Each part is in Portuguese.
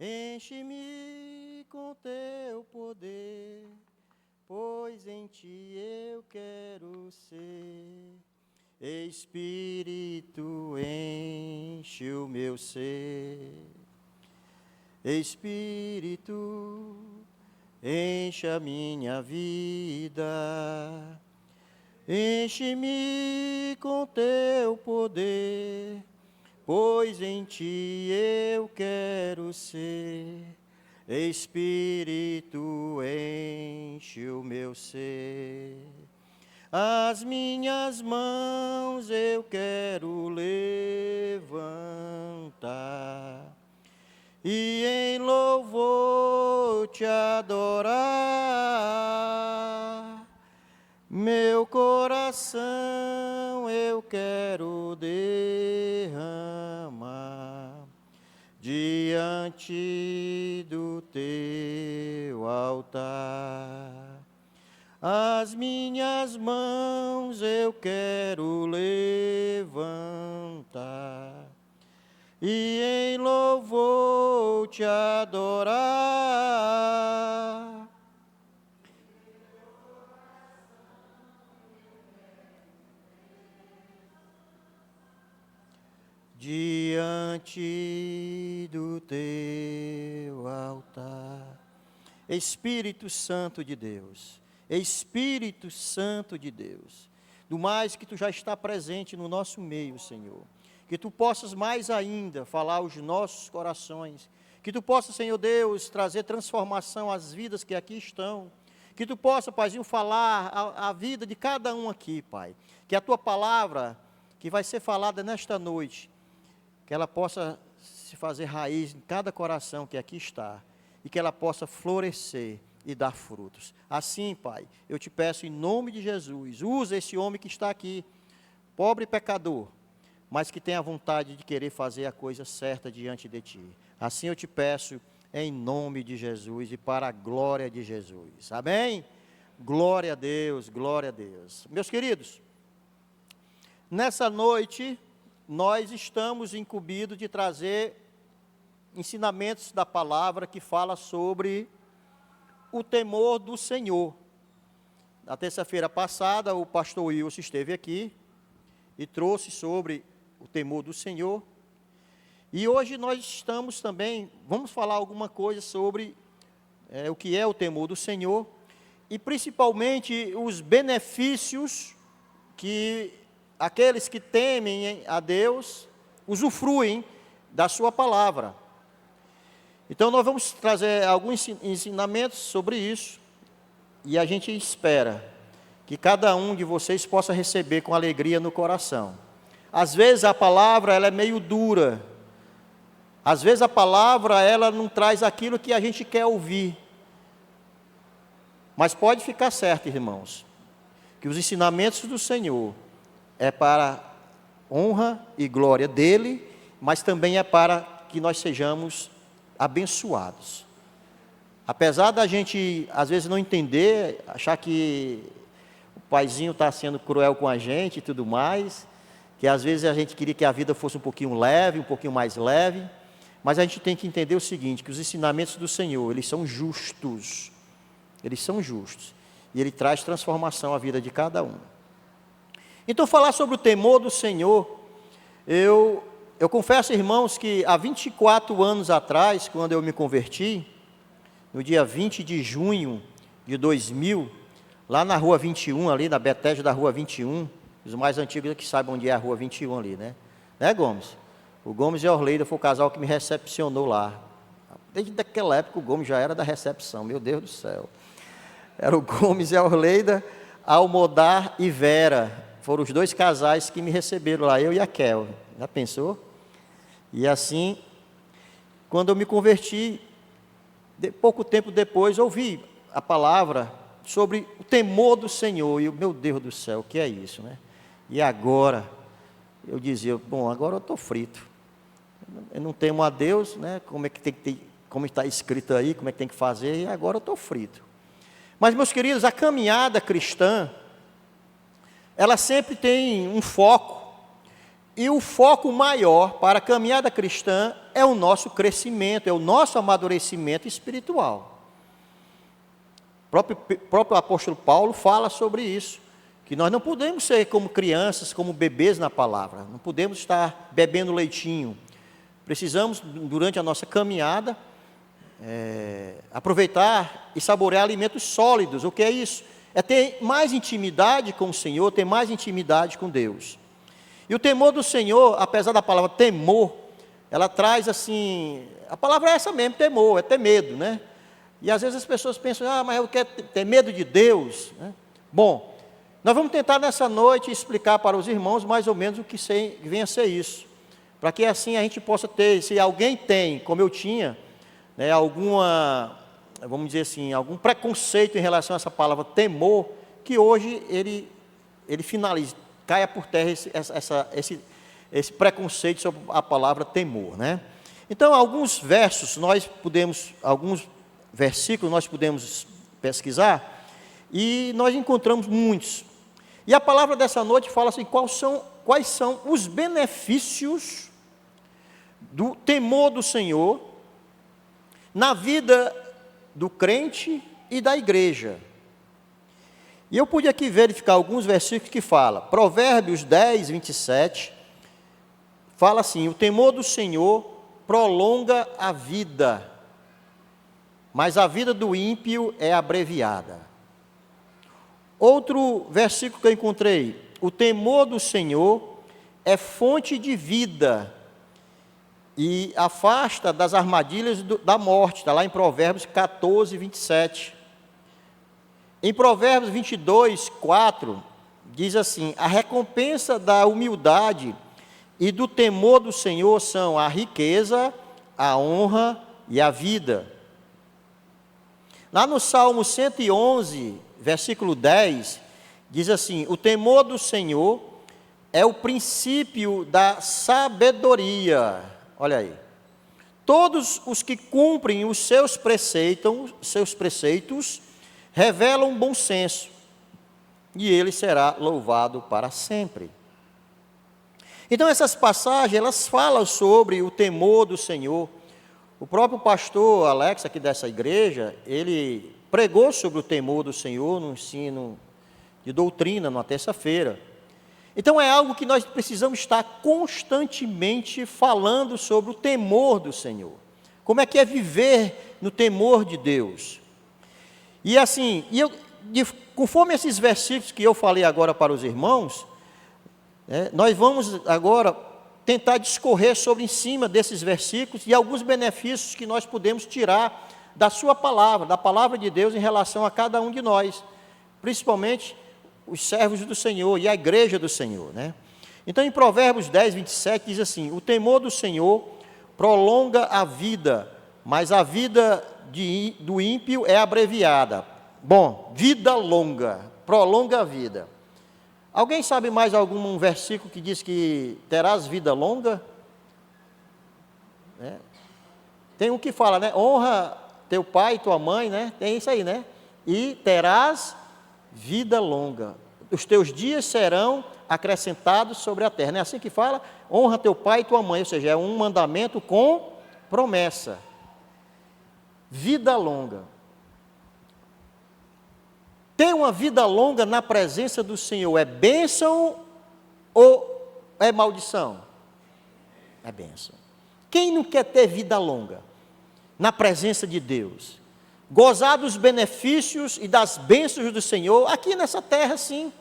Enche-me com teu poder, pois em ti eu quero ser. Espírito, enche o meu ser. Espírito, enche a minha vida. Enche-me com teu poder, pois em ti eu quero ser. Espírito, enche o meu ser. As minhas mãos eu quero levantar e em louvor te adorar. Meu coração eu quero derramar diante do teu altar. As minhas mãos eu quero levantar e em louvor te adorar. Diante do teu altar. Espírito Santo de Deus, Espírito Santo de Deus, do mais que tu já está presente no nosso meio, Senhor, que tu possas mais ainda falar aos nossos corações, que tu possas, Senhor Deus, trazer transformação às vidas que aqui estão, que tu possa, Paizinho, falar a vida de cada um aqui, Pai, que a tua palavra, que vai ser falada nesta noite, que ela possa se fazer raiz em cada coração que aqui está, e que ela possa florescer e dar frutos. Assim, Pai, eu te peço em nome de Jesus, usa esse homem que está aqui, pobre pecador, mas que tem a vontade de querer fazer a coisa certa diante de Ti. Assim eu te peço em nome de Jesus e para a glória de Jesus. Amém? Glória a Deus, glória a Deus. Meus queridos, nessa noite nós estamos incumbidos de trazer ensinamentos da palavra que fala sobre o temor do Senhor. Na terça-feira passada, o pastor Wilson esteve aqui e trouxe sobre o temor do Senhor. E hoje nós estamos também, vamos falar alguma coisa sobre o que é o temor do Senhor e principalmente os benefícios que aqueles que temem a Deus usufruem da sua palavra. Então nós vamos trazer alguns ensinamentos sobre isso e a gente espera que cada um de vocês possa receber com alegria no coração. Às vezes a palavra ela é meio dura, às vezes a palavra ela não traz aquilo que a gente quer ouvir, mas pode ficar certo, irmãos, que os ensinamentos do Senhor é para honra e glória dele, mas também é para que nós sejamos abençoados. Apesar da gente, às vezes, não entender, achar que o paizinho está sendo cruel com a gente e tudo mais, que às vezes a gente queria que a vida fosse um pouquinho leve, um pouquinho mais leve, mas a gente tem que entender o seguinte, que os ensinamentos do Senhor, eles são justos, e Ele traz transformação à vida de cada um. Então, falar sobre o temor do Senhor, eu confesso, irmãos, que há 24 anos atrás, quando eu me converti, no dia 20 de junho de 2000, lá na Rua 21, ali na Betesda da Rua 21, os mais antigos é que sabem onde é a Rua 21 ali, né? Né, Gomes? O Gomes e a Orleida foi o casal que me recepcionou lá. Desde aquela época o Gomes já era da recepção, meu Deus do céu. Era o Gomes e a Orleida, Almodar e Vera. Foram os dois casais que me receberam lá, eu e a Kel. Já pensou? E assim, quando eu me converti, pouco tempo depois, ouvi a palavra sobre o temor do Senhor. E eu, meu Deus do céu, o que é isso, né? E agora, eu dizia, bom, agora eu estou frito. Eu não temo a Deus, né? Como é que tem que ter, como está escrito aí, como é que tem que fazer, e agora eu estou frito. Mas, meus queridos, a caminhada cristã, ela sempre tem um foco, E o foco maior para a caminhada cristã é o nosso crescimento, é o nosso amadurecimento espiritual. O próprio apóstolo Paulo fala sobre isso, que nós não podemos ser como crianças, como bebês na palavra, não podemos estar bebendo leitinho. Precisamos, durante a nossa caminhada, aproveitar e saborear alimentos sólidos. O que é isso? É ter mais intimidade com o Senhor, ter mais intimidade com Deus. E o temor do Senhor, apesar da palavra temor, ela traz assim, a palavra é essa mesmo, temor, é ter medo, né? E às vezes as pessoas pensam, mas eu quero ter medo de Deus, né? Bom, nós vamos tentar nessa noite explicar para os irmãos mais ou menos o que vem a ser isso, para que assim a gente possa ter, se alguém tem, como eu tinha, né, vamos dizer assim, algum preconceito em relação a essa palavra temor, que hoje ele finalize, caia por terra esse preconceito sobre a palavra temor, né? Então, alguns versículos nós podemos pesquisar, e nós encontramos muitos. E a palavra dessa noite fala assim, quais são os benefícios do temor do Senhor na vida do crente e da igreja. E eu pude aqui verificar alguns versículos que falam. Provérbios 10, 27, fala assim, o temor do Senhor prolonga a vida, mas a vida do ímpio é abreviada. Outro versículo que eu encontrei, o temor do Senhor é fonte de vida e afasta das armadilhas da morte, está lá em Provérbios 14, 27. Em Provérbios 22, 4, diz assim, a recompensa da humildade e do temor do Senhor são a riqueza, a honra e a vida. Lá no Salmo 111, versículo 10, diz assim, o temor do Senhor é o princípio da sabedoria. Olha aí. Todos os que cumprem os seus preceitos revelam bom senso, e ele será louvado para sempre. Então essas passagens, elas falam sobre o temor do Senhor. O próprio pastor Alex, aqui dessa igreja, ele pregou sobre o temor do Senhor no ensino de doutrina, numa terça-feira. Então é algo que nós precisamos estar constantemente falando sobre o temor do Senhor. Como é que é viver no temor de Deus? E assim, conforme esses versículos que eu falei agora para os irmãos, nós vamos agora tentar discorrer sobre em cima desses versículos e alguns benefícios que nós podemos tirar da sua palavra, da palavra de Deus em relação a cada um de nós, principalmente os servos do Senhor e a igreja do Senhor, né? Então, em Provérbios 10, 27, diz assim, o temor do Senhor prolonga a vida, mas a vida do ímpio é abreviada. Bom, vida longa, prolonga a vida. Alguém sabe mais algum versículo que diz que terás vida longa? Tem um que fala, né? Honra teu pai e tua mãe, né? Tem isso aí, né? E terás vida longa. Os teus dias serão acrescentados sobre a terra. Não é assim que fala? Honra teu pai e tua mãe, ou seja, é um mandamento com promessa. Vida longa. Ter uma vida longa na presença do Senhor é bênção ou é maldição? É bênção. Quem não quer ter vida longa na presença de Deus? Gozar dos benefícios e das bênçãos do Senhor aqui nessa terra, sim.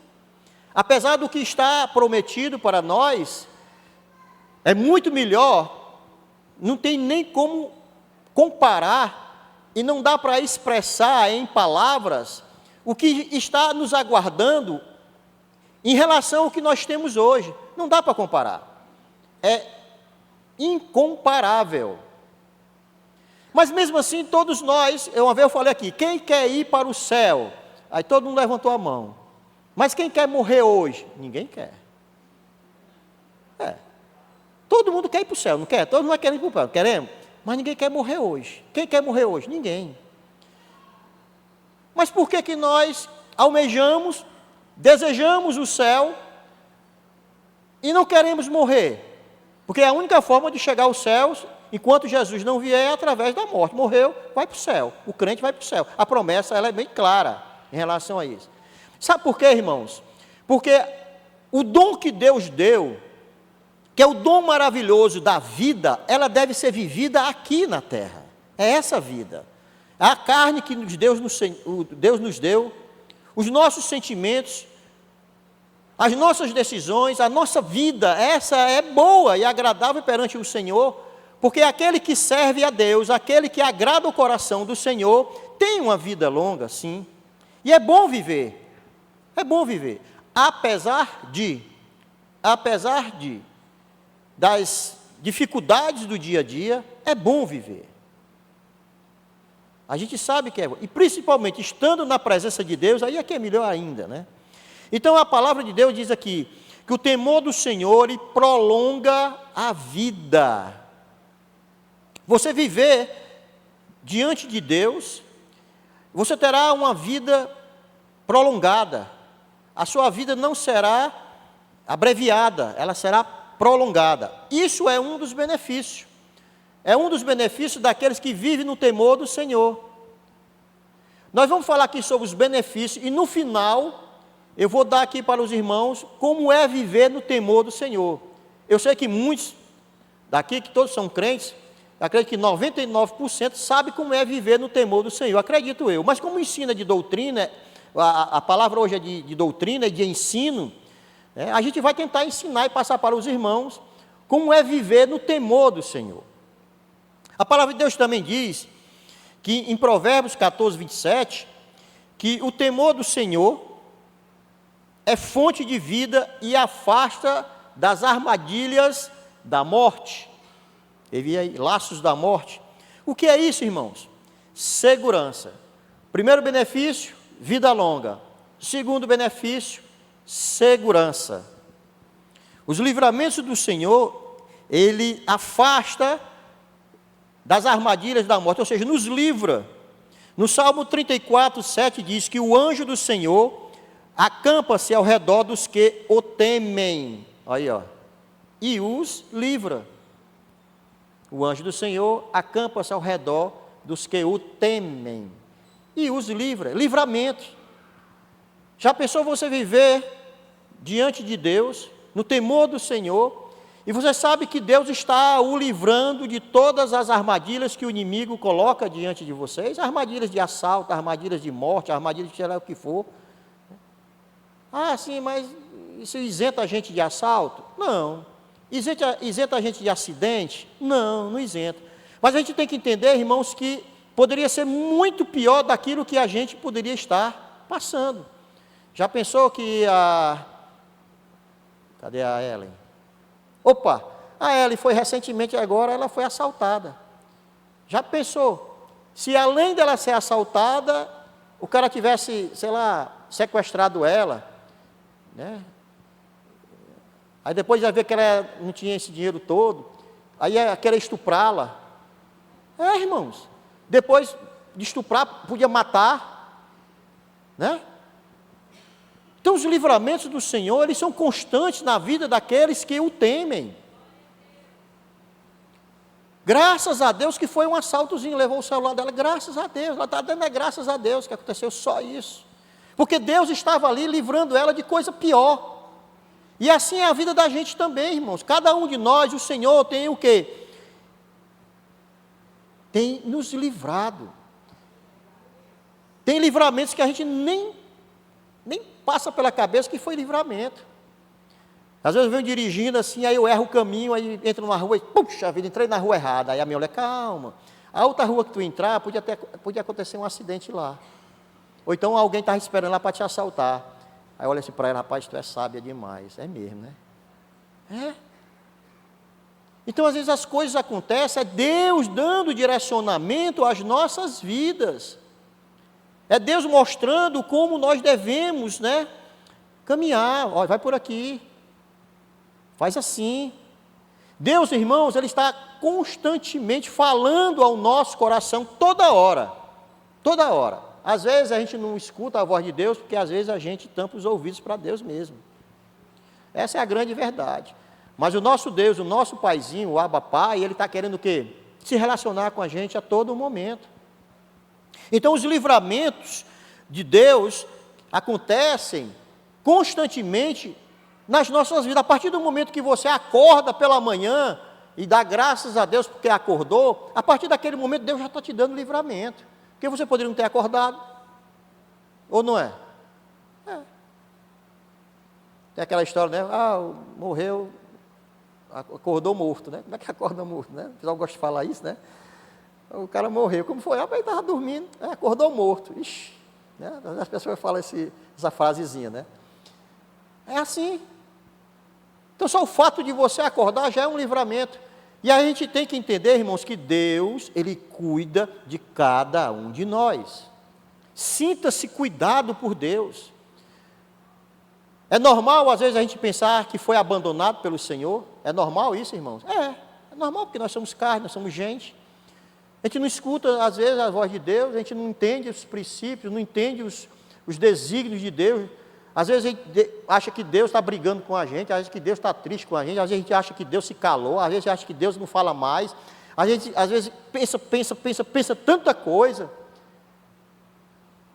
Apesar do que está prometido para nós, é muito melhor, não tem nem como comparar e não dá para expressar em palavras o que está nos aguardando em relação ao que nós temos hoje. Não dá para comparar. É incomparável. Mas mesmo assim, todos nós, uma vez eu falei aqui, quem quer ir para o céu? Aí todo mundo levantou a mão. Mas quem quer morrer hoje? Ninguém quer. Todo mundo quer ir para o céu, não quer? Todos nós queremos ir para o céu, queremos? Mas ninguém quer morrer hoje. Quem quer morrer hoje? Ninguém. Mas por que nós almejamos, desejamos o céu, E não queremos morrer, porque a única forma de chegar aos céus, enquanto Jesus não vier, é através da morte. Morreu, vai para o céu. O crente vai para o céu. A promessa, ela é bem clara em relação a isso. Sabe por quê, irmãos? Porque o dom que Deus deu, que é o dom maravilhoso da vida, ela deve ser vivida aqui na terra. É essa vida. A carne que Deus nos deu, os nossos sentimentos, as nossas decisões, a nossa vida, essa é boa e agradável perante o Senhor, porque aquele que serve a Deus, aquele que agrada o coração do Senhor, tem uma vida longa, sim. E é bom viver. É bom viver. Apesar das dificuldades do dia a dia, é bom viver. A gente sabe que é bom. E principalmente estando na presença de Deus, aí é que é melhor ainda, né? Então a palavra de Deus diz aqui, que o temor do Senhor ele prolonga a vida. Você viver diante de Deus, você terá uma vida prolongada. A sua vida não será abreviada, ela será prolongada. Isso é um dos benefícios. É um dos benefícios daqueles que vivem no temor do Senhor. Nós vamos falar aqui sobre os benefícios e no final eu vou dar aqui para os irmãos como é viver no temor do Senhor. Eu sei que muitos daqui, que todos são crentes, acredito que 99% sabe como é viver no temor do Senhor, acredito eu. Mas como ensina de doutrina, a palavra hoje é de doutrina e de ensino, né, a gente vai tentar ensinar e passar para os irmãos como é viver no temor do Senhor. A palavra de Deus também diz que em Provérbios 14, 27, que o temor do Senhor é fonte de vida e afasta das armadilhas da morte. Evia laços da morte. O que é isso, irmãos? Segurança. Primeiro benefício, vida longa. Segundo benefício, segurança. Os livramentos do Senhor, ele afasta das armadilhas da morte, ou seja, nos livra. No Salmo 34, 7 diz que o anjo do Senhor acampa-se ao redor dos que o temem. Aí, ó. E os livra. O anjo do Senhor acampa-se ao redor dos que o temem. E os livra. Livramento. Já pensou você viver diante de Deus, no temor do Senhor, e você sabe que Deus está o livrando de todas as armadilhas que o inimigo coloca diante de vocês, armadilhas de assalto, armadilhas de morte, armadilhas de sei lá o que for. Ah, sim, mas isso isenta a gente de assalto? Não. Isenta a gente de acidente? Não, não isenta. Mas a gente tem que entender, irmãos, que poderia ser muito pior daquilo que a gente poderia estar passando. Já pensou que Cadê a Ellen? Opa, a Ellen foi recentemente agora, ela foi assaltada. Já pensou? Se além dela ser assaltada, o cara tivesse, sei lá, sequestrado ela, né? Aí depois já vê que ela não tinha esse dinheiro todo, aí ia querer estuprá-la. Irmãos, depois de estuprar, podia matar, né? Então os livramentos do Senhor, eles são constantes na vida daqueles que o temem. Graças a Deus que foi um assaltozinho, levou o celular dela, graças a Deus, ela está dando graças a Deus que aconteceu só isso. Porque Deus estava ali livrando ela de coisa pior. E assim é a vida da gente também, irmãos. Cada um de nós, o Senhor tem o quê? Tem nos livrado. Tem livramentos que a gente nem passa pela cabeça que foi livramento. Às vezes eu venho dirigindo assim, aí eu erro o caminho, aí entro numa rua e, puxa vida, entrei na rua errada. Aí a minha mulher, calma. A outra rua que tu entrar, podia acontecer um acidente lá. Ou então alguém estava esperando lá para te assaltar. Aí olha assim para ela, rapaz, tu é sábia demais. É mesmo, né? É. Então, às vezes as coisas acontecem, é Deus dando direcionamento às nossas vidas. É Deus mostrando como nós devemos, né, caminhar. Ó, vai por aqui. Faz assim. Deus, irmãos, Ele está constantemente falando ao nosso coração toda hora. Toda hora. Às vezes a gente não escuta a voz de Deus, porque às vezes a gente tampa os ouvidos para Deus mesmo. Essa é a grande verdade. Mas o nosso Deus, o nosso Paizinho, o Abba Pai, Ele está querendo o quê? Se relacionar com a gente a todo momento. Então, os livramentos de Deus acontecem constantemente nas nossas vidas. A partir do momento que você acorda pela manhã e dá graças a Deus porque acordou, a partir daquele momento Deus já está te dando livramento. Porque você poderia não ter acordado, ou não é? É. Tem aquela história, né? Morreu, acordou morto, né? Como é que acorda morto, né? O pessoal gosta de falar isso, né? O cara morreu, como foi? Ele estava dormindo, acordou morto. Ixi, né? As pessoas falam essa frasezinha, né? É assim. Então, só o fato de você acordar já é um livramento. E a gente tem que entender, irmãos, que Deus, Ele cuida de cada um de nós. Sinta-se cuidado por Deus. É normal, às vezes, a gente pensar que foi abandonado pelo Senhor? É normal isso, irmãos? É normal, porque nós somos carne, nós somos gente. A gente não escuta, às vezes, a voz de Deus, a gente não entende os princípios, não entende os desígnios de Deus. Às vezes a gente acha que Deus está brigando com a gente, às vezes que Deus está triste com a gente, às vezes a gente acha que Deus se calou, às vezes acha que Deus não fala mais, a gente às vezes pensa tanta coisa.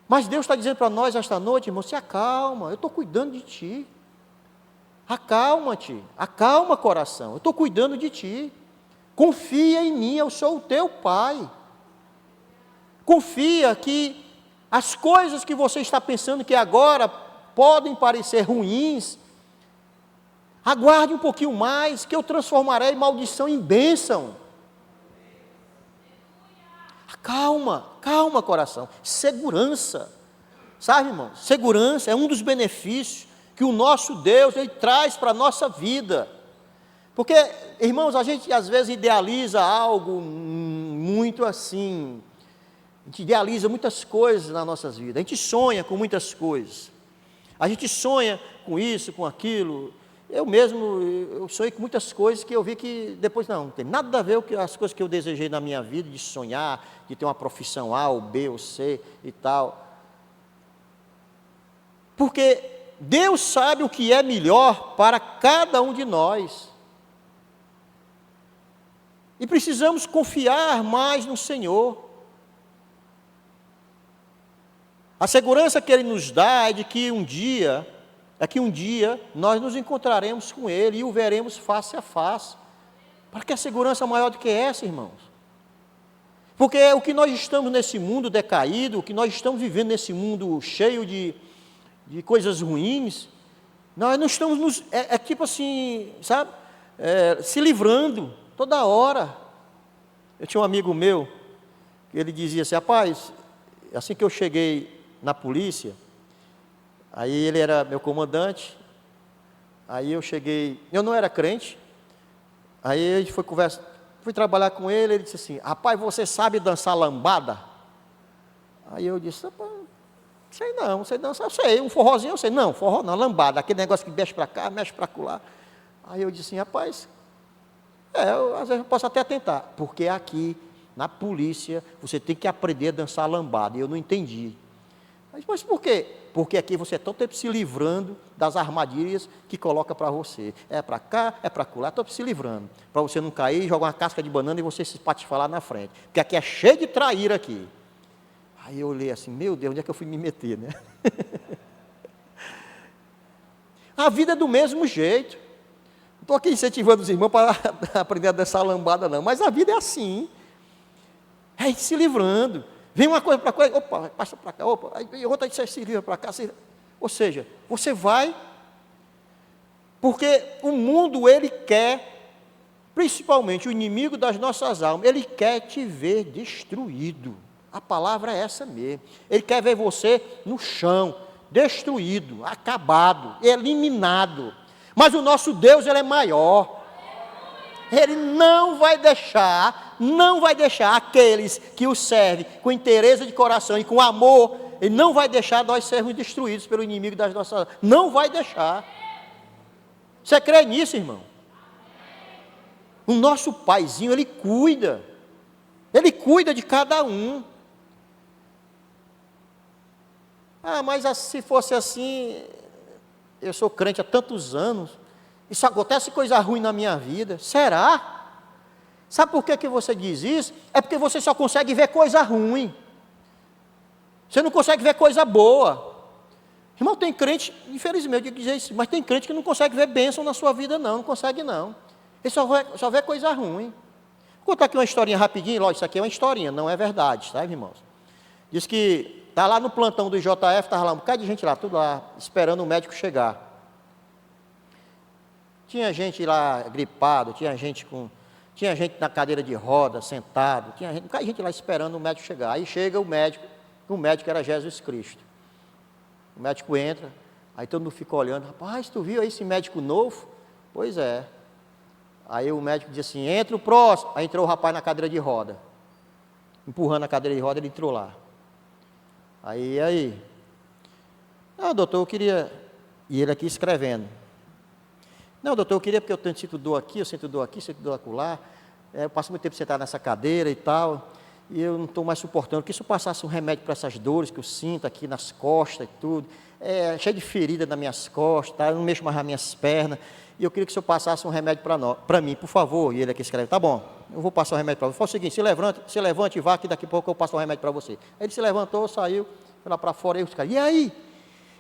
Mas Deus está dizendo para nós esta noite, irmão, se acalma, eu estou cuidando de ti. Acalma-te, acalma coração, eu estou cuidando de ti. Confia em mim, eu sou o teu Pai. Confia que as coisas que você está pensando que agora podem parecer ruins, aguarde um pouquinho mais, que eu transformarei maldição em bênção. Calma coração, segurança, sabe, irmão? Segurança é um dos benefícios que o nosso Deus, Ele traz para a nossa vida, porque, irmãos, a gente às vezes idealiza algo muito assim, a gente idealiza muitas coisas nas nossas vidas, a gente sonha com muitas coisas, a gente sonha com isso, com aquilo. Eu sonhei com muitas coisas que eu vi que depois não tem nada a ver com as coisas que eu desejei na minha vida, de sonhar, de ter uma profissão A, ou B, ou C e tal. Porque Deus sabe o que é melhor para cada um de nós. E precisamos confiar mais no Senhor. A segurança que Ele nos dá é de que um dia nós nos encontraremos com Ele e o veremos face a face. Para que a segurança maior do que essa, irmãos? Porque o que nós estamos nesse mundo decaído, o que nós estamos vivendo nesse mundo cheio de coisas ruins, nós não estamos, tipo assim, sabe, se livrando toda hora. Eu tinha um amigo meu, que ele dizia assim, rapaz, assim que eu cheguei na polícia, aí ele era meu comandante, aí eu cheguei, eu não era crente, aí a gente fui trabalhar com ele, ele disse assim, rapaz, você sabe dançar lambada? Aí eu disse, rapaz, sei não, sei dançar, eu sei, um forrozinho eu sei, não, forró não, lambada, aquele negócio que mexe para cá, mexe para lá. Aí eu disse assim, rapaz, às vezes eu posso até tentar, porque aqui, na polícia, você tem que aprender a dançar lambada, e eu não entendi. Mas por quê? Porque aqui você está todo tempo se livrando das armadilhas que coloca para você. É para cá, é para lá, todo tempo se livrando. Para você não cair, jogar uma casca de banana e você se patifar lá na frente. Porque aqui é cheio de traíra aqui. Aí eu olhei assim, meu Deus, onde é que eu fui me meter, né? A vida é do mesmo jeito. Não estou aqui incentivando os irmãos para aprender a dançar lambada, não. Mas a vida é assim. É se livrando. Vem uma coisa para cá, opa, passa para cá, opa, aí outra se livra para cá. Ou seja, você vai, porque o mundo, ele quer, principalmente o inimigo das nossas almas, ele quer te ver destruído. A palavra é essa mesmo. Ele quer ver você no chão, destruído, acabado, eliminado. Mas o nosso Deus, ele é maior. Ele não vai deixar aqueles que o servem com interesse de coração e com amor, Ele não vai deixar nós sermos destruídos pelo inimigo das nossas almas. Não vai deixar. Você crê nisso, irmão? O nosso Paizinho, Ele cuida de cada um. Mas se fosse assim, eu sou crente há tantos anos, Isso acontece coisa ruim na minha vida. Será? Sabe por que você diz isso? É porque você só consegue ver coisa ruim. Você não consegue ver coisa boa. Irmão, tem crente, infelizmente eu digo dizer isso, mas tem crente que não consegue ver bênção na sua vida não consegue não. Ele só vê coisa ruim. Vou contar aqui uma historinha rapidinho, lógico, isso aqui é uma historinha, não é verdade, sabe, irmãos? Diz que está lá no plantão do IJF, estava lá um bocado de gente lá, tudo lá, esperando o médico chegar. Tinha gente lá gripado, tinha gente na cadeira de roda, sentado, tinha gente, um bocado de gente lá esperando o médico chegar. Aí chega o médico era Jesus Cristo. O médico entra, aí todo mundo fica olhando, rapaz, tu viu aí esse médico novo? Pois é. Aí o médico diz assim, entra o próximo. Aí entrou o rapaz na cadeira de roda. Empurrando a cadeira de roda, ele entrou lá. Aí. Não, doutor, eu queria... E ele aqui escrevendo. Não, doutor, eu queria porque eu sinto dor aqui, eu sinto dor aqui, sinto dor acolá. Eu passo muito tempo sentado nessa cadeira e tal. E eu não estou mais suportando, que se eu passasse um remédio para essas dores que eu sinto aqui nas costas e tudo, cheio de ferida nas minhas costas, tá? Eu não mexo mais nas minhas pernas, e eu queria que o senhor passasse um remédio para mim, por favor. E ele aqui escreve, tá bom, eu vou passar um remédio para você. Faz o seguinte, se levante e vá, que daqui a pouco eu passo um remédio para você. Aí ele se levantou, saiu, foi lá para fora, e os caras, e aí,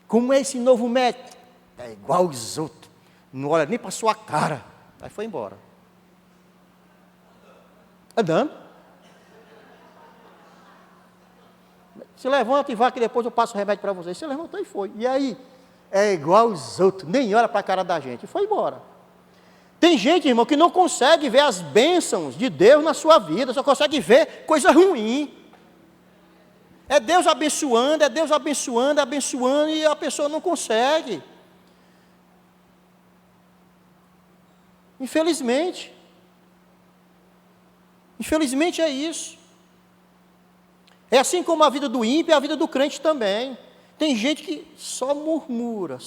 como é esse novo médico? É igual os outros, não olha nem para sua cara. Aí foi embora. Andando. Se levanta e vá que depois eu passo o remédio para você. Se levantou e foi. E aí? É igual os outros, nem olha para a cara da gente. E foi embora. Tem gente, irmão, que não consegue ver as bênçãos de Deus na sua vida, só consegue ver coisa ruim. É Deus abençoando, abençoando, e a pessoa não consegue. Infelizmente. Infelizmente é isso. É assim como a vida do ímpio, é a vida do crente também. Tem gente que só murmura.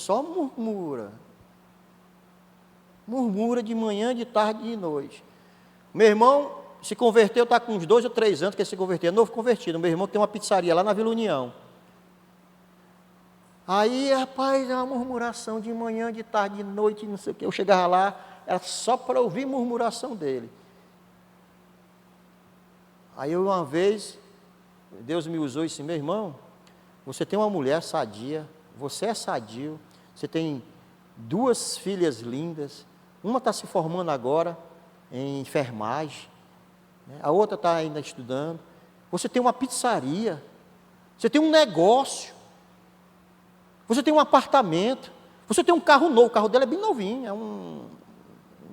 Murmura de manhã, de tarde e de noite. Meu irmão se converteu, está com uns 2 ou 3 anos que ele se converteu, é novo convertido. Meu irmão tem uma pizzaria lá na Vila União. Aí, rapaz, é uma murmuração de manhã, de tarde, de noite, não sei o que. Eu chegava lá, era só para ouvir murmuração dele. Aí uma vez... Deus me usou e disse, meu irmão, você tem uma mulher sadia, você é sadio, você tem 2 filhas lindas, uma está se formando agora em enfermagem, né? A outra está ainda estudando, você tem uma pizzaria, você tem um negócio, você tem um apartamento, você tem um carro novo, o carro dele é bem novinho, é um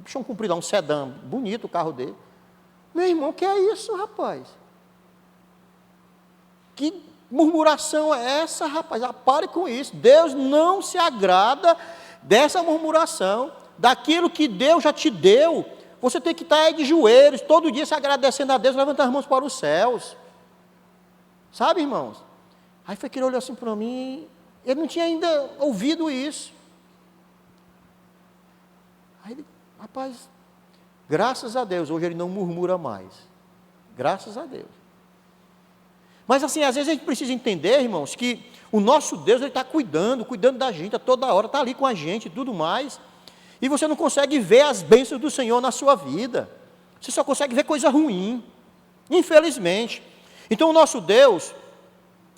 bichão comprido, um sedã, bonito o carro dele. Meu irmão, que é isso, rapaz? Que murmuração é essa, rapaz? Pare com isso. Deus não se agrada dessa murmuração, daquilo que Deus já te deu. Você tem que estar aí de joelhos, todo dia se agradecendo a Deus, levantando as mãos para os céus. Sabe, irmãos? Aí foi que ele olhou assim para mim, ele não tinha ainda ouvido isso. Aí ele, rapaz, graças a Deus, hoje ele não murmura mais. Graças a Deus. Mas assim, às vezes a gente precisa entender, irmãos, que o nosso Deus, Ele está cuidando da gente a toda hora, está ali com a gente e tudo mais, e você não consegue ver as bênçãos do Senhor na sua vida, você só consegue ver coisa ruim, infelizmente. Então o nosso Deus,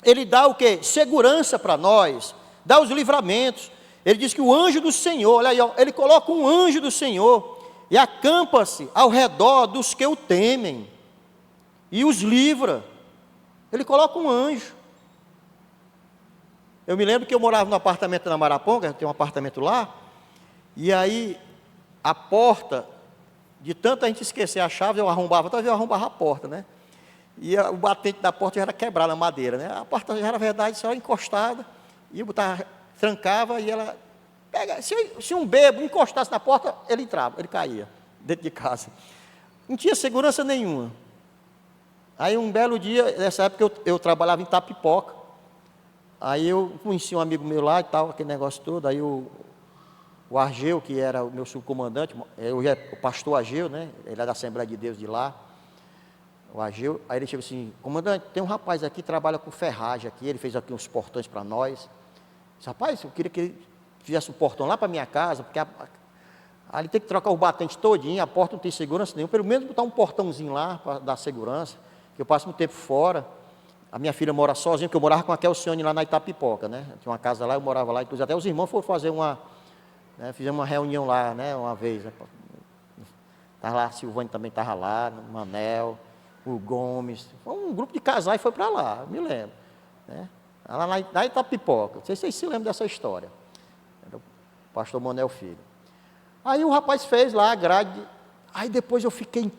Ele dá o quê? Segurança para nós, dá os livramentos. Ele diz que o anjo do Senhor, olha aí, ó, Ele coloca um anjo do Senhor, e acampa-se ao redor dos que o temem, e os livra. Ele coloca um anjo. Eu me lembro que eu morava no apartamento na Maraponga, tem um apartamento lá, e aí a porta, de tanta gente esquecer a chave, eu arrombava, talvez eu arrombava a porta, né? E o batente da porta já era quebrado, a madeira, né? A porta já era verdade, só encostada, e eu botava, trancava, e ela... Se um bêbado encostasse na porta, ele entrava, ele caía dentro de casa. Não tinha segurança nenhuma. Aí um belo dia, nessa época eu trabalhava em Tapipoca, aí eu conheci um amigo meu lá e tal, aquele negócio todo, aí o Argeu, que era o meu subcomandante, hoje é o pastor Argeu, né? Ele é da Assembleia de Deus de lá, o Argeu, aí ele chegou assim, comandante, tem um rapaz aqui que trabalha com ferragem aqui, ele fez aqui uns portões para nós. Eu disse, rapaz, eu queria que ele fizesse um portão lá para minha casa, porque Ali tem que trocar o batente todinho, a porta não tem segurança nenhuma, pelo menos botar um portãozinho lá para dar segurança, que eu passo muito tempo fora. A minha filha mora sozinha, porque eu morava com a Kelcione lá na Itapipoca, né? Tinha uma casa lá, eu morava lá, inclusive até os irmãos foram fazer fizemos uma reunião lá, né? Uma vez, né? Estava lá, a Silvane também estava lá, o Manel, o Gomes, foi um grupo de casais foi para lá, eu me lembro, né? Lá na Itapipoca, não sei se vocês se lembram dessa história, era o pastor Manel Filho. Aí o rapaz fez lá a grade, aí depois eu fiquei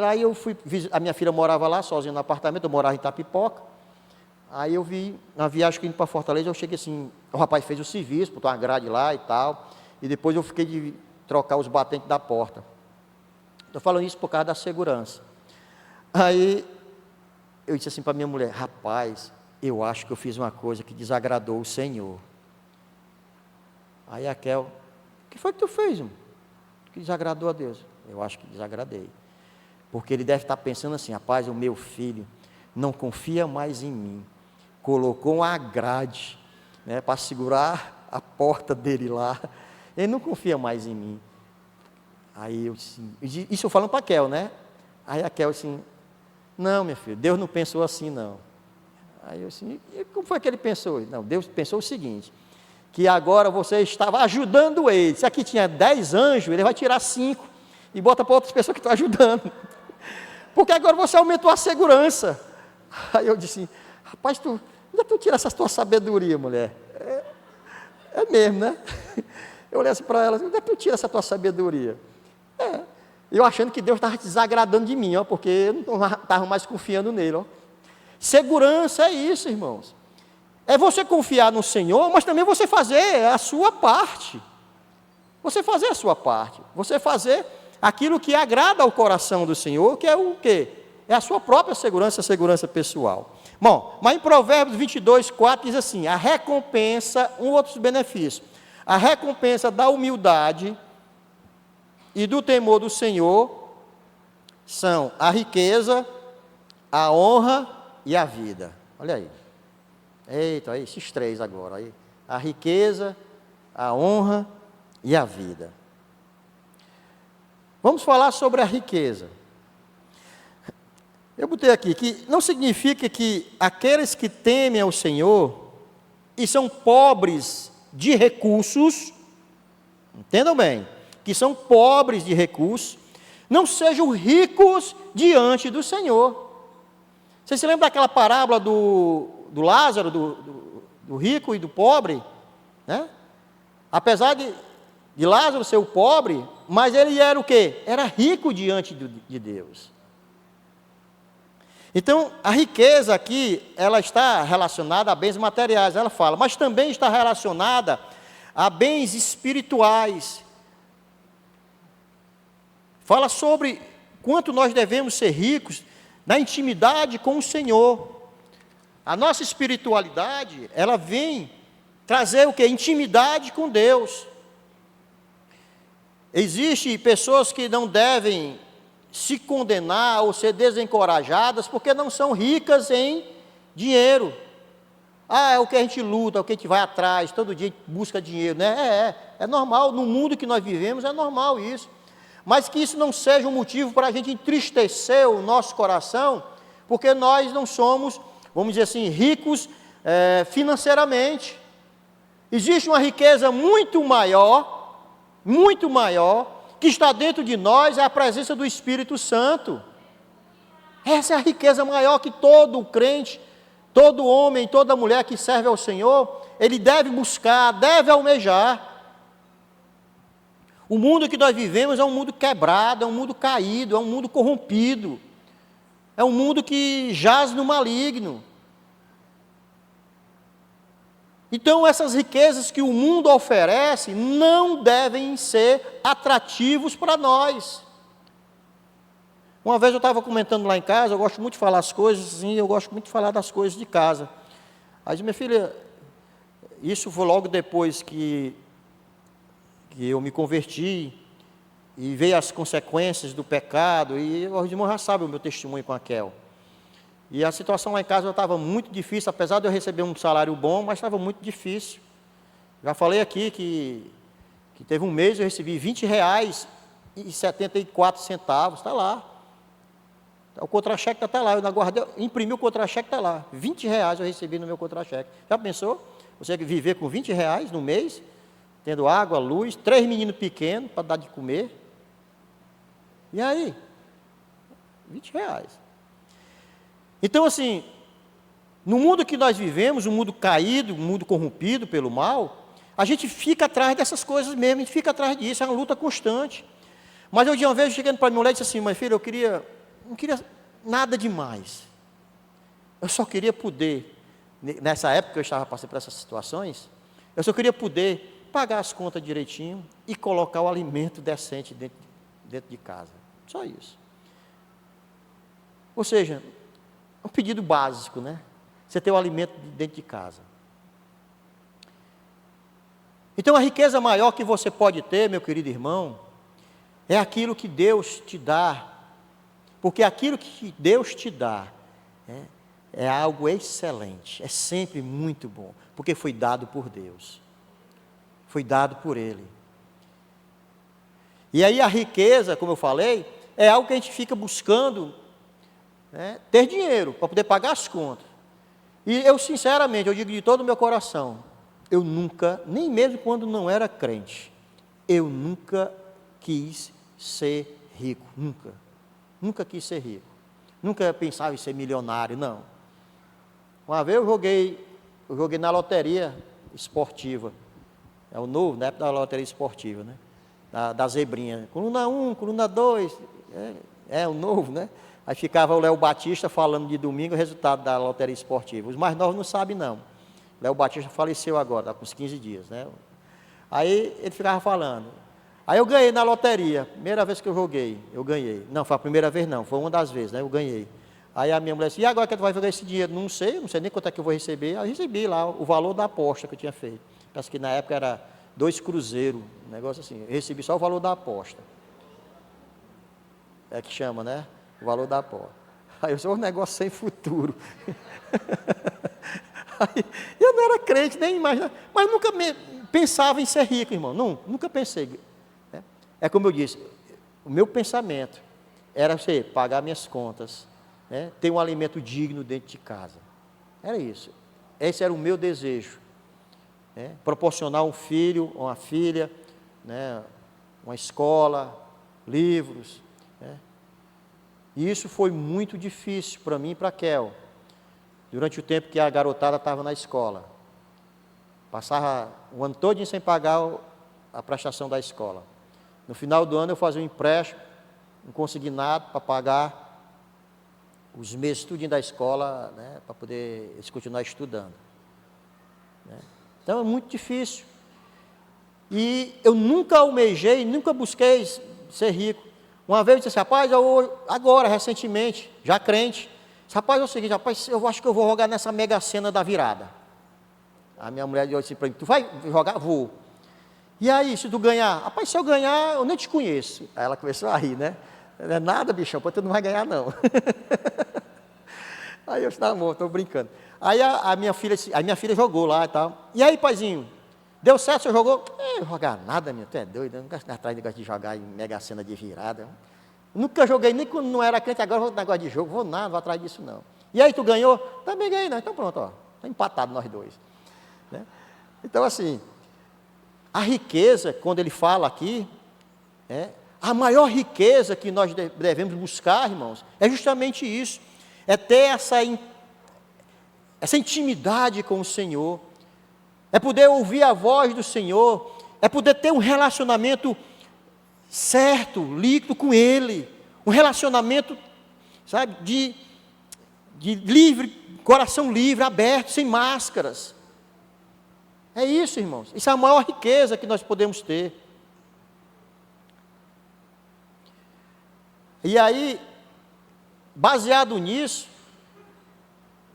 lá e eu fui, a minha filha morava lá sozinha no apartamento, eu morava em Itapipoca. Aí eu vi, na viagem que indo para Fortaleza, eu cheguei assim, o rapaz fez o serviço, botou uma grade lá e tal, e depois eu fiquei de trocar os batentes da porta. Estou falando isso por causa da segurança. Aí eu disse assim para minha mulher, rapaz, eu acho que eu fiz uma coisa que desagradou o Senhor. Aí a Kel, o que foi que tu fez, irmão? Que desagradou a Deus? Eu acho que desagradei. Porque ele deve estar pensando assim, rapaz, o meu filho não confia mais em mim. Colocou uma grade, né, para segurar a porta dele lá. Ele não confia mais em mim. Aí eu disse, isso eu falando para a Kel, né? Aí a Kel assim, não, minha filha, Deus não pensou assim, não. Aí eu assim, e como foi que ele pensou? Não, Deus pensou o seguinte, que agora você estava ajudando ele. Se aqui tinha 10 anjos, ele vai tirar 5 e bota para outras pessoas que estão ajudando. Porque agora você aumentou a segurança. Aí eu disse, rapaz, onde é que tu tira essa tua sabedoria, mulher? É mesmo, né? Eu olhei assim para ela, onde é que tu tira essa tua sabedoria? Eu achando que Deus estava desagradando de mim, ó, porque eu não estava mais confiando nele. Ó. Segurança é isso, irmãos. É você confiar no Senhor, mas também você fazer a sua parte. Você fazer a sua parte. Você fazer aquilo que agrada ao coração do Senhor, que é o quê? É a sua própria segurança, a segurança pessoal. Bom, mas em Provérbios 22, 4 diz assim, a recompensa, outros benefícios, a recompensa da humildade e do temor do Senhor são a riqueza, a honra e a vida. Olha aí. Eita, aí, esses três agora. Aí. A riqueza, a honra e a vida. Vamos falar sobre a riqueza. Eu botei aqui que não significa que aqueles que temem ao Senhor e são pobres de recursos, entendam bem, que são pobres de recursos, não sejam ricos diante do Senhor. Você se lembra daquela parábola do Lázaro, do rico e do pobre? Né? Apesar de Lázaro ser o pobre, mas ele era o quê? Era rico diante de Deus. Então, a riqueza aqui, ela está relacionada a bens materiais, ela fala, mas também está relacionada a bens espirituais. Fala sobre quanto nós devemos ser ricos na intimidade com o Senhor. A nossa espiritualidade, ela vem trazer o quê? Intimidade com Deus. Existem pessoas que não devem se condenar ou ser desencorajadas porque não são ricas em dinheiro. É o que a gente luta, é o que a gente vai atrás, todo dia busca dinheiro, né? É normal, no mundo que nós vivemos é normal isso. Mas que isso não seja um motivo para a gente entristecer o nosso coração, porque nós não somos, vamos dizer assim, ricos financeiramente. Existe uma riqueza muito maior, que está dentro de nós, é a presença do Espírito Santo. Essa é a riqueza maior que todo crente, todo homem, toda mulher que serve ao Senhor, ele deve buscar, deve almejar. O mundo que nós vivemos é um mundo quebrado, é um mundo caído, é um mundo corrompido, é um mundo que jaz no maligno. Então, essas riquezas que o mundo oferece não devem ser atrativos para nós. Uma vez eu estava comentando lá em casa, eu gosto muito de falar as coisas, assim, eu gosto muito de falar das coisas de casa. Aí, minha filha, isso foi logo depois que eu me converti, e veio as consequências do pecado, e os irmãos já sabem o meu testemunho com a Kel. E a situação lá em casa estava muito difícil, apesar de eu receber um salário bom, mas estava muito difícil. Já falei aqui que Que teve um mês eu recebi R$20,74, está lá. O contra-cheque está lá, eu guardei, imprimi o contra-cheque, está lá. R$20 eu recebi no meu contra-cheque. Já pensou? Você viver com R$20 no mês, tendo água, luz, 3 meninos pequenos para dar de comer. E aí? R$20. Então, assim, no mundo que nós vivemos, um mundo caído, um mundo corrompido pelo mal, a gente fica atrás dessas coisas mesmo, a gente fica atrás disso, é uma luta constante. Mas eu de uma vez chegando para minha mulher e disse assim: mas filha, não queria nada demais. Eu só queria poder, nessa época que eu estava passando por essas situações, eu só queria poder pagar as contas direitinho e colocar o alimento decente dentro de casa. Só isso. Ou seja, um pedido básico, né? Você ter o alimento dentro de casa. Então a riqueza maior que você pode ter, meu querido irmão, é aquilo que Deus te dá. Porque aquilo que Deus te dá é algo excelente, é sempre muito bom, porque foi dado por Deus, foi dado por Ele. E aí a riqueza, como eu falei, é algo que a gente fica buscando, ter dinheiro para poder pagar as contas. E eu sinceramente, eu digo de todo o meu coração, eu nunca, nem mesmo quando não era crente, eu nunca quis ser rico, nunca quis ser rico, nunca pensava em ser milionário, não. Uma vez eu joguei na loteria esportiva, é o novo, na época da loteria esportiva, né? Da zebrinha, coluna 1, coluna 2, é o novo, né? Aí ficava o Léo Batista falando de domingo o resultado da loteria esportiva. Os mais novos não sabem, não. Léo Batista faleceu agora, está com uns 15 dias, né? Aí ele ficava falando. Aí eu ganhei na loteria, primeira vez que eu joguei, eu ganhei. Não, foi a primeira vez não, foi uma das vezes, né? Eu ganhei. Aí a minha mulher disse: e agora que tu vai jogar esse dinheiro? Não sei nem quanto é que eu vou receber. Aí eu recebi lá o valor da aposta que eu tinha feito. Acho que na época era 2 cruzeiros, um negócio assim. Eu recebi só o valor da aposta. É que chama, né? O valor da aposta. Aí eu sou um negócio sem futuro. Aí, eu não era crente, nem imaginava, mas nunca pensava em ser rico, irmão. Nunca pensei. É como eu disse, o meu pensamento era pagar minhas contas, ter um alimento digno dentro de casa. Era isso. Esse era o meu desejo. Proporcionar um filho, uma filha, uma escola, livros. E isso foi muito difícil para mim e para a Kel, durante o tempo que a garotada estava na escola. Passava o ano todo sem pagar a prestação da escola. No final do ano eu fazia um empréstimo, um consignado para pagar os meses tudinho da escola, para poder eles continuar estudando. Então é muito difícil. E eu nunca almejei, nunca busquei ser rico. Uma vez eu disse: rapaz, agora, recentemente, já crente, rapaz, é o seguinte, rapaz, eu acho que eu vou jogar nessa mega sena da virada. A minha mulher disse assim para mim: tu vai jogar? Vou. E aí, se tu ganhar? Rapaz, se eu ganhar, eu nem te conheço. Aí ela começou a rir, né? Não é nada, bichão, tu não vai ganhar, não. Aí eu disse: tá bom, estou brincando. Aí a minha filha jogou lá e tal. E aí, paizinho, deu certo, você jogou? Não jogar nada, tu é doido, eu nunca estou atrás de jogar em mega sena de virada. Nunca joguei, nem quando não era crente, agora eu vou negócio de jogo, vou nada, não vou atrás disso não. E aí, tu ganhou? Também ganhei, não. Então pronto, está empatado nós dois. Então assim, a riqueza, quando ele fala aqui, a maior riqueza que nós devemos buscar, irmãos, é justamente isso, é ter essa intimidade com o Senhor, é poder ouvir a voz do Senhor, é poder ter um relacionamento certo, líquido com Ele, um relacionamento, sabe, de livre, coração livre, aberto, sem máscaras. É isso, irmãos, isso é a maior riqueza que nós podemos ter. E aí, baseado nisso,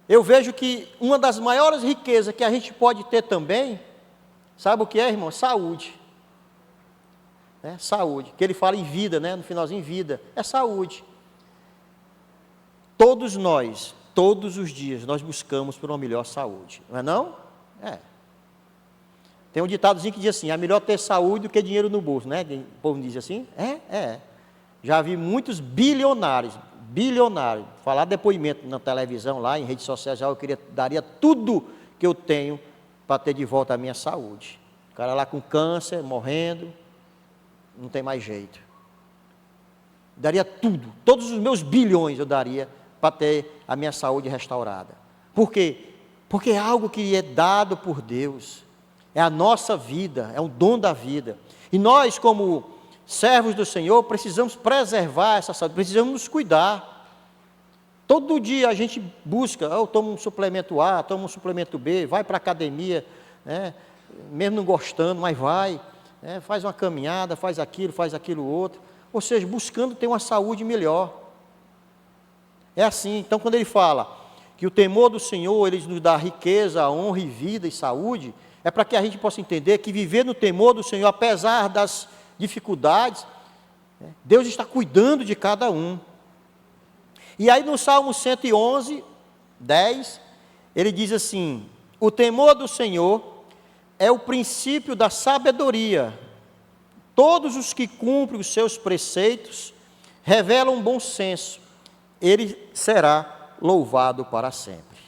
eu vejo que uma das maiores riquezas que a gente pode ter também, sabe o que é, irmão? Saúde. Saúde, que ele fala em vida, no finalzinho, vida, é saúde. Todos nós, todos os dias, nós buscamos por uma melhor saúde, não é não? Tem um ditadozinho que diz assim: é melhor ter saúde do que dinheiro no bolso, né? O povo diz assim. Já vi muitos bilionários, falar depoimento na televisão, lá em redes sociais, daria tudo que eu tenho para ter de volta a minha saúde. O cara lá com câncer, morrendo, não tem mais jeito. Daria tudo, todos os meus bilhões eu daria para ter a minha saúde restaurada. Por quê? Porque é algo que é dado por Deus, é a nossa vida, é o dom da vida. E nós, como servos do Senhor, precisamos preservar essa saúde, precisamos nos cuidar. Todo dia a gente busca, eu tomo um suplemento A, tomo um suplemento B, vai para a academia, né, mesmo não gostando, mas vai, né, faz uma caminhada, faz aquilo outro, ou seja, buscando ter uma saúde melhor. É assim. Então, quando ele fala que o temor do Senhor, ele nos dá riqueza, honra e vida e saúde, é para que a gente possa entender que viver no temor do Senhor, apesar das dificuldades, Deus está cuidando de cada um. E aí no Salmo 111, 10, ele diz assim: o temor do Senhor é o princípio da sabedoria. Todos os que cumprem os seus preceitos revelam bom senso. Ele será louvado para sempre.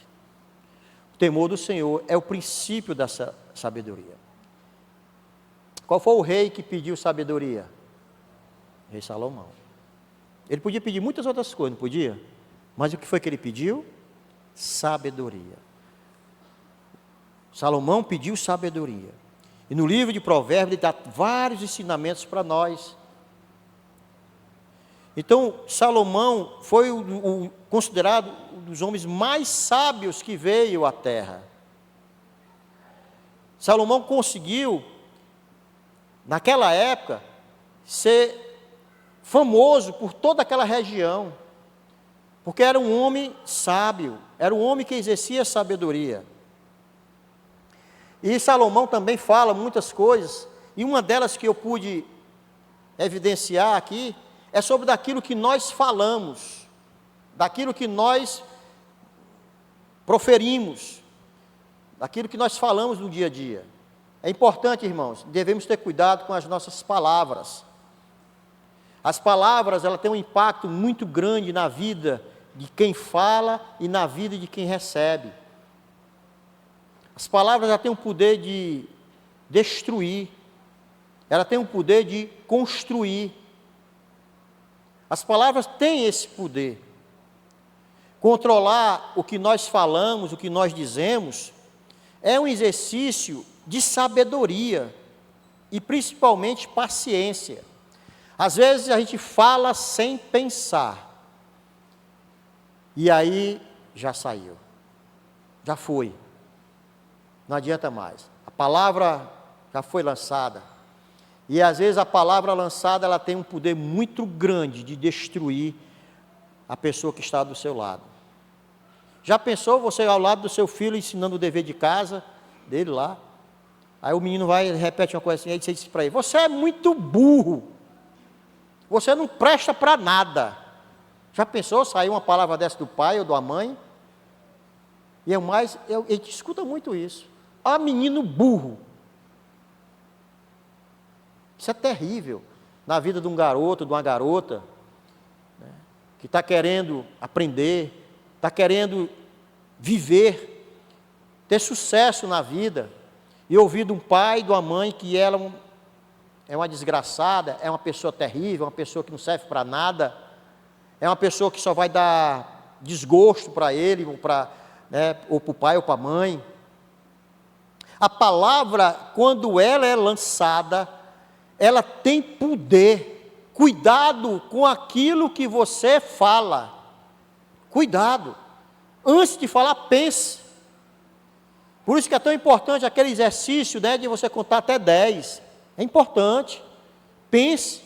O temor do Senhor é o princípio da sabedoria. Qual foi o rei que pediu sabedoria? O rei Salomão. Ele podia pedir muitas outras coisas, não podia? Mas o que foi que ele pediu? Sabedoria. Salomão pediu sabedoria. E no livro de Provérbios ele dá vários ensinamentos para nós. Então, Salomão foi considerado um dos homens mais sábios que veio à terra. Salomão conseguiu, naquela época, ser famoso por toda aquela região, porque era um homem sábio, era um homem que exercia sabedoria. E Salomão também fala muitas coisas, e uma delas que eu pude evidenciar aqui, é sobre daquilo que nós falamos, daquilo que nós proferimos, daquilo que nós falamos no dia a dia. É importante, irmãos, devemos ter cuidado com as nossas palavras. As palavras, elas têm um impacto muito grande na vida de quem fala e na vida de quem recebe. As palavras, elas têm o poder de destruir, elas têm o poder de construir. As palavras têm esse poder. Controlar o que nós falamos, o que nós dizemos, é um exercício de sabedoria e principalmente paciência. Às vezes a gente fala sem pensar, e aí já saiu, já foi, não adianta mais. A palavra já foi lançada, e às vezes a palavra lançada, ela tem um poder muito grande de destruir a pessoa que está do seu lado. Já pensou você ao lado do seu filho ensinando o dever de casa dele lá? Aí o menino vai e repete uma coisa assim, aí você diz para ele: você é muito burro, você não presta para nada. Já pensou sair uma palavra dessa do pai ou da mãe? E a gente escuta muito isso. Ah, menino burro. Isso é terrível na vida de um garoto, de uma garota, né, que está querendo aprender, está querendo viver, ter sucesso na vida, e ouvir de um pai e de uma mãe que ela é uma desgraçada, é uma pessoa terrível, uma pessoa que não serve para nada, é uma pessoa que só vai dar desgosto para ele, ou para o pai ou para a mãe. A palavra, quando ela é lançada, ela tem poder. Cuidado com aquilo que você fala. Cuidado. Antes de falar, pense. Por isso que é tão importante aquele exercício, né, de você contar até 10. É importante. Pense.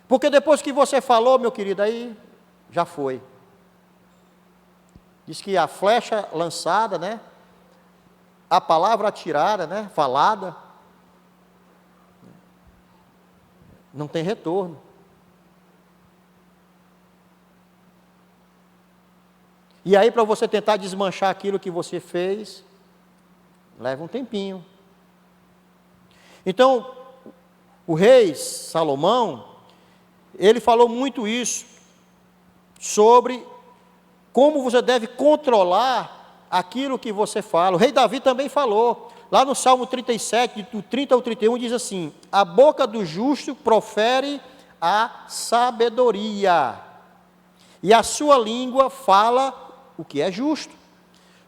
Porque depois que você falou, meu querido, aí já foi. Diz que a flecha lançada, né, a palavra atirada, né, falada, não tem retorno. E aí, para você tentar desmanchar aquilo que você fez, Leva um tempinho. Então, o rei Salomão, ele falou muito isso, sobre como você deve controlar aquilo que você fala. O rei Davi também falou, lá no Salmo 37, do 30 ao 31, diz assim: a boca do justo profere a sabedoria, e a sua língua fala o que é justo.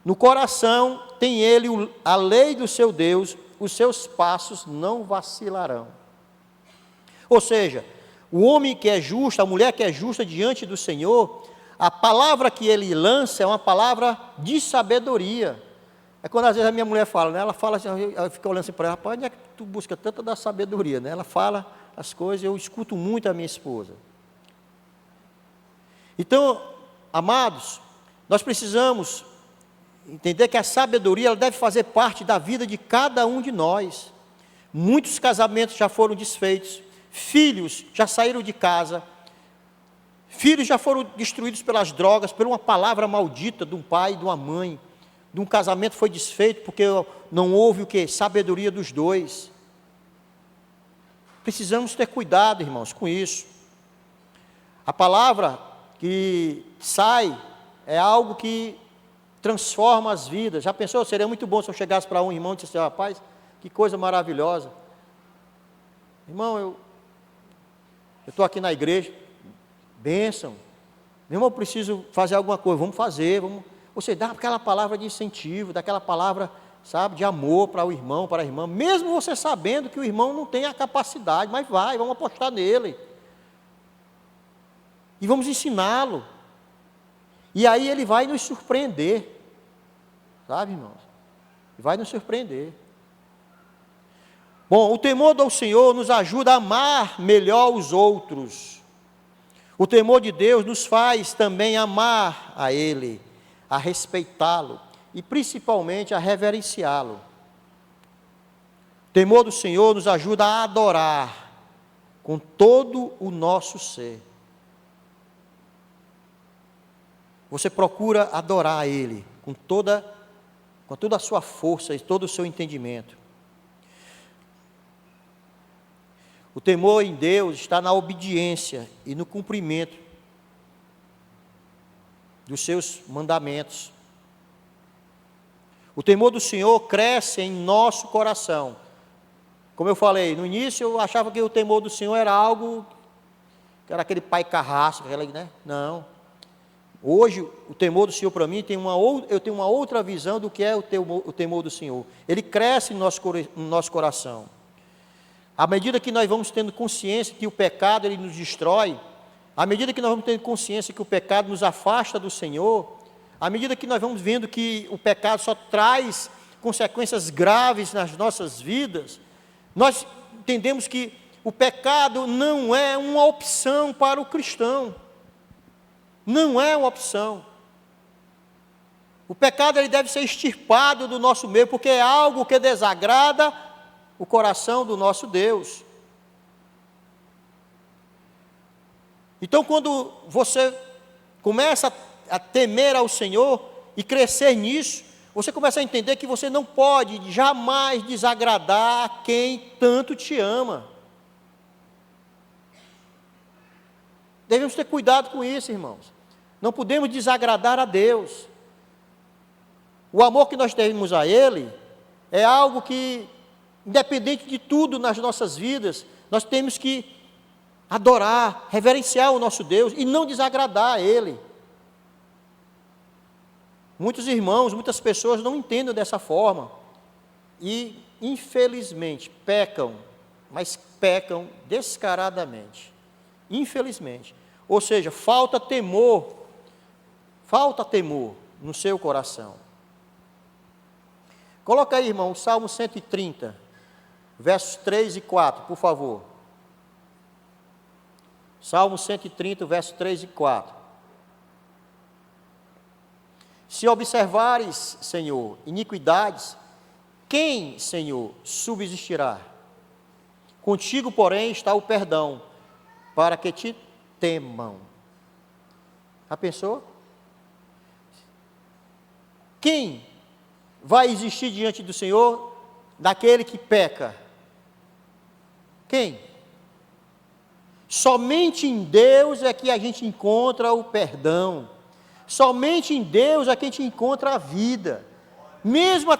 No coração tem ele a lei do seu Deus, os seus passos não vacilarão. Ou seja, o homem que é justo, a mulher que é justa diante do Senhor, a palavra que ele lança é uma palavra de sabedoria. É quando às vezes a minha mulher fala, né? Ela fala assim, eu fico olhando assim para ela: rapaz, onde é que tu busca tanta da sabedoria, né? Ela fala as coisas, eu escuto muito a minha esposa. Então, amados, nós precisamos entender que a sabedoria ela deve fazer parte da vida de cada um de nós. Muitos casamentos já foram desfeitos, filhos já saíram de casa, filhos já foram destruídos pelas drogas, por uma palavra maldita de um pai e de uma mãe. De um casamento foi desfeito porque não houve o que? Sabedoria dos dois. Precisamos ter cuidado, irmãos, com isso. A palavra que sai é algo que transforma as vidas. Já pensou? Seria muito bom se eu chegasse para um irmão e dissesse: rapaz, que coisa maravilhosa. Irmão, eu estou aqui na igreja, bênção. Meu irmão, eu preciso fazer alguma coisa, vamos fazer, vamos. Você dá aquela palavra de incentivo, daquela palavra, sabe, de amor para o irmão, para a irmã, mesmo você sabendo que o irmão não tem a capacidade, mas vamos apostar nele. E vamos ensiná-lo. E aí ele vai nos surpreender. Sabe, irmãos? Vai nos surpreender. Bom, o temor do Senhor nos ajuda a amar melhor os outros. O temor de Deus nos faz também amar a Ele, a respeitá-lo e principalmente a reverenciá-lo. O temor do Senhor nos ajuda a adorar com todo o nosso ser. Você procura adorar a Ele com toda a sua força e todo o seu entendimento. O temor em Deus está na obediência e no cumprimento dos seus mandamentos. O temor do Senhor cresce em nosso coração. Como eu falei, no início eu achava que o temor do Senhor era algo, que era aquele pai carrasco, né? Não. Hoje, o temor do Senhor para mim, eu tenho uma outra visão do que é o temor do Senhor. Ele cresce no nosso coração. À medida que nós vamos tendo consciência que o pecado ele nos destrói, à medida que nós vamos tendo consciência que o pecado nos afasta do Senhor, à medida que nós vamos vendo que o pecado só traz consequências graves nas nossas vidas, nós entendemos que o pecado não é uma opção para o cristão. Não é uma opção. O pecado ele deve ser extirpado do nosso meio, porque é algo que desagrada o coração do nosso Deus. Então, quando você começa a temer ao Senhor e crescer nisso, você começa a entender que você não pode jamais desagradar a quem tanto te ama. Devemos ter cuidado com isso, irmãos. Não podemos desagradar a Deus. O amor que nós temos a Ele é algo que, independente de tudo nas nossas vidas, nós temos que adorar, reverenciar o nosso Deus e não desagradar a Ele. Muitos irmãos, muitas pessoas não entendem dessa forma e, infelizmente, pecam, mas pecam descaradamente. Infelizmente. Ou seja, falta temor no seu coração. Coloca aí, irmão, o Salmo 130, versos 3 e 4, por favor. Salmo 130, versos 3 e 4. Se observares, Senhor, iniquidades, quem, Senhor, subsistirá? Contigo, porém, está o perdão, para que te temam. Já pensou? Quem vai existir diante do Senhor daquele que peca? Quem? Somente em Deus é que a gente encontra o perdão. Somente em Deus é que a gente encontra a vida. Mesmo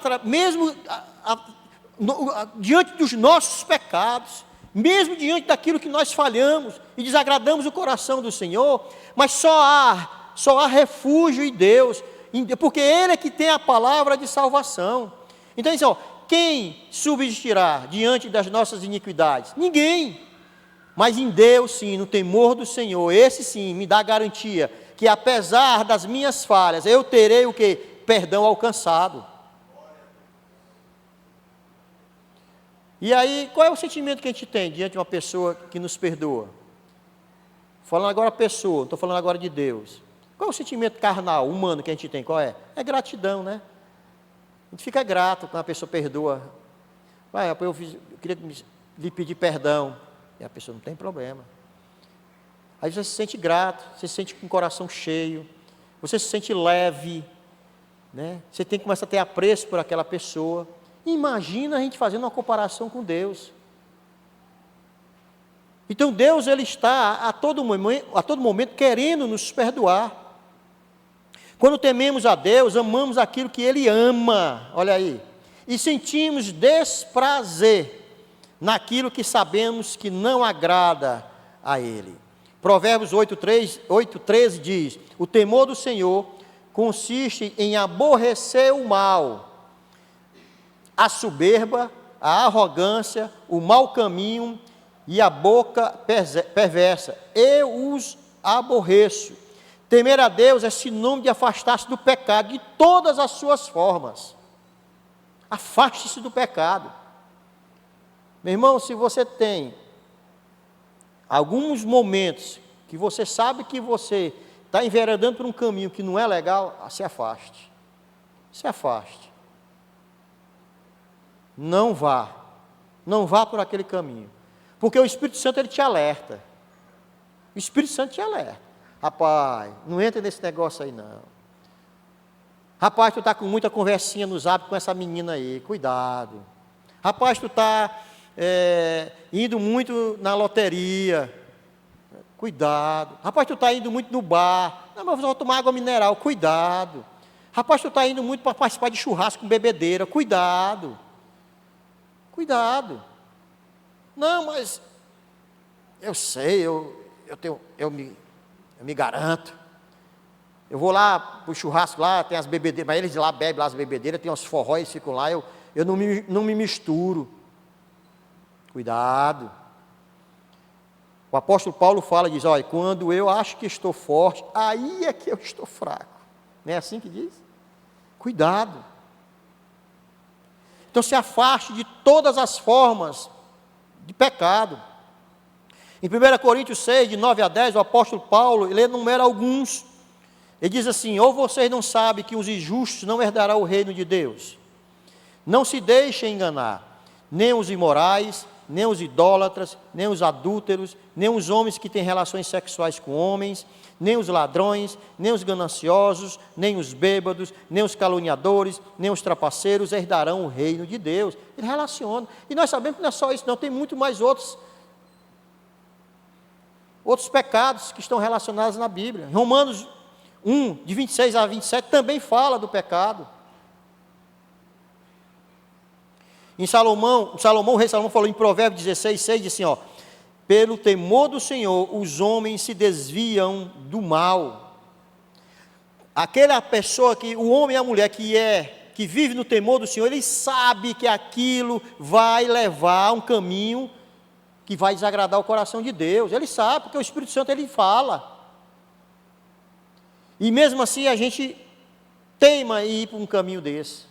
diante dos nossos pecados, mesmo diante daquilo que nós falhamos e desagradamos o coração do Senhor, mas só há refúgio em Deus, porque Ele é que tem a palavra de salvação. Então, assim, quem subsistirá diante das nossas iniquidades? Ninguém. Mas em Deus, sim, no temor do Senhor, esse sim me dá garantia que apesar das minhas falhas, eu terei o que? Perdão alcançado. E aí, qual é o sentimento que a gente tem diante de uma pessoa que nos perdoa? Falando agora pessoa, não estou falando agora de Deus. Qual é o sentimento carnal, humano que a gente tem? Qual é? É gratidão, né? A gente fica grato quando a pessoa perdoa. Eu queria lhe pedir perdão. E a pessoa não tem problema. Aí você se sente grato, você se sente com o coração cheio, você se sente leve, né? Você tem que começar a ter apreço por aquela pessoa. Imagina a gente fazendo uma comparação com Deus. Então Deus, Ele está a todo momento querendo nos perdoar. Quando tememos a Deus, amamos aquilo que Ele ama, olha aí, e sentimos desprazer naquilo que sabemos que não agrada a Ele. Provérbios 8:13 diz: o temor do Senhor consiste em aborrecer o mal, a soberba, a arrogância, o mau caminho e a boca perversa. Eu os aborreço. Temer a Deus é sinônimo de afastar-se do pecado de todas as suas formas. Afaste-se do pecado. Meu irmão, se você tem alguns momentos que você sabe que você está enveredando por um caminho que não é legal, se afaste. Se afaste. Não vá por aquele caminho, porque o Espírito Santo, ele te alerta. O Espírito Santo te alerta. Rapaz, não entra nesse negócio aí não. Rapaz, tu está com muita conversinha no zap com essa menina aí, cuidado. Rapaz, tu está indo muito na loteria, cuidado. Rapaz, tu está indo muito no bar, não, mas eu vou tomar água mineral, cuidado. Rapaz, tu está indo muito para participar de churrasco com bebedeira, cuidado. Cuidado. Não, mas eu sei, eu me garanto. Eu vou lá para o churrasco lá, tem as bebedeiras, mas eles lá bebem lá as bebedeiras, tem uns forró, eles ficam lá, eu não me misturo. Cuidado. O apóstolo Paulo diz, olha, quando eu acho que estou forte, aí é que eu estou fraco. Não é assim que diz? Cuidado. Então se afaste de todas as formas de pecado. Em 1 Coríntios 6, de 9 a 10, o apóstolo Paulo, ele enumera alguns. Ele diz assim: ou vocês não sabem que os injustos não herdarão o reino de Deus? Não se deixem enganar, nem os imorais, nem os idólatras, nem os adúlteros, nem os homens que têm relações sexuais com homens, nem os ladrões, nem os gananciosos, nem os bêbados, nem os caluniadores, nem os trapaceiros herdarão o reino de Deus. Ele relaciona. E nós sabemos que não é só isso, não, tem muito mais outros pecados que estão relacionados na Bíblia. Em Romanos 1, de 26 a 27, também fala do pecado. Em o rei Salomão falou em Provérbios 16, 6, diz assim, ó: pelo temor do Senhor, os homens se desviam do mal. Aquela pessoa o homem e a mulher que vive no temor do Senhor, ele sabe que aquilo vai levar a um caminho que vai desagradar o coração de Deus. Ele sabe, porque o Espírito Santo, ele fala. E mesmo assim a gente teima em ir para um caminho desse.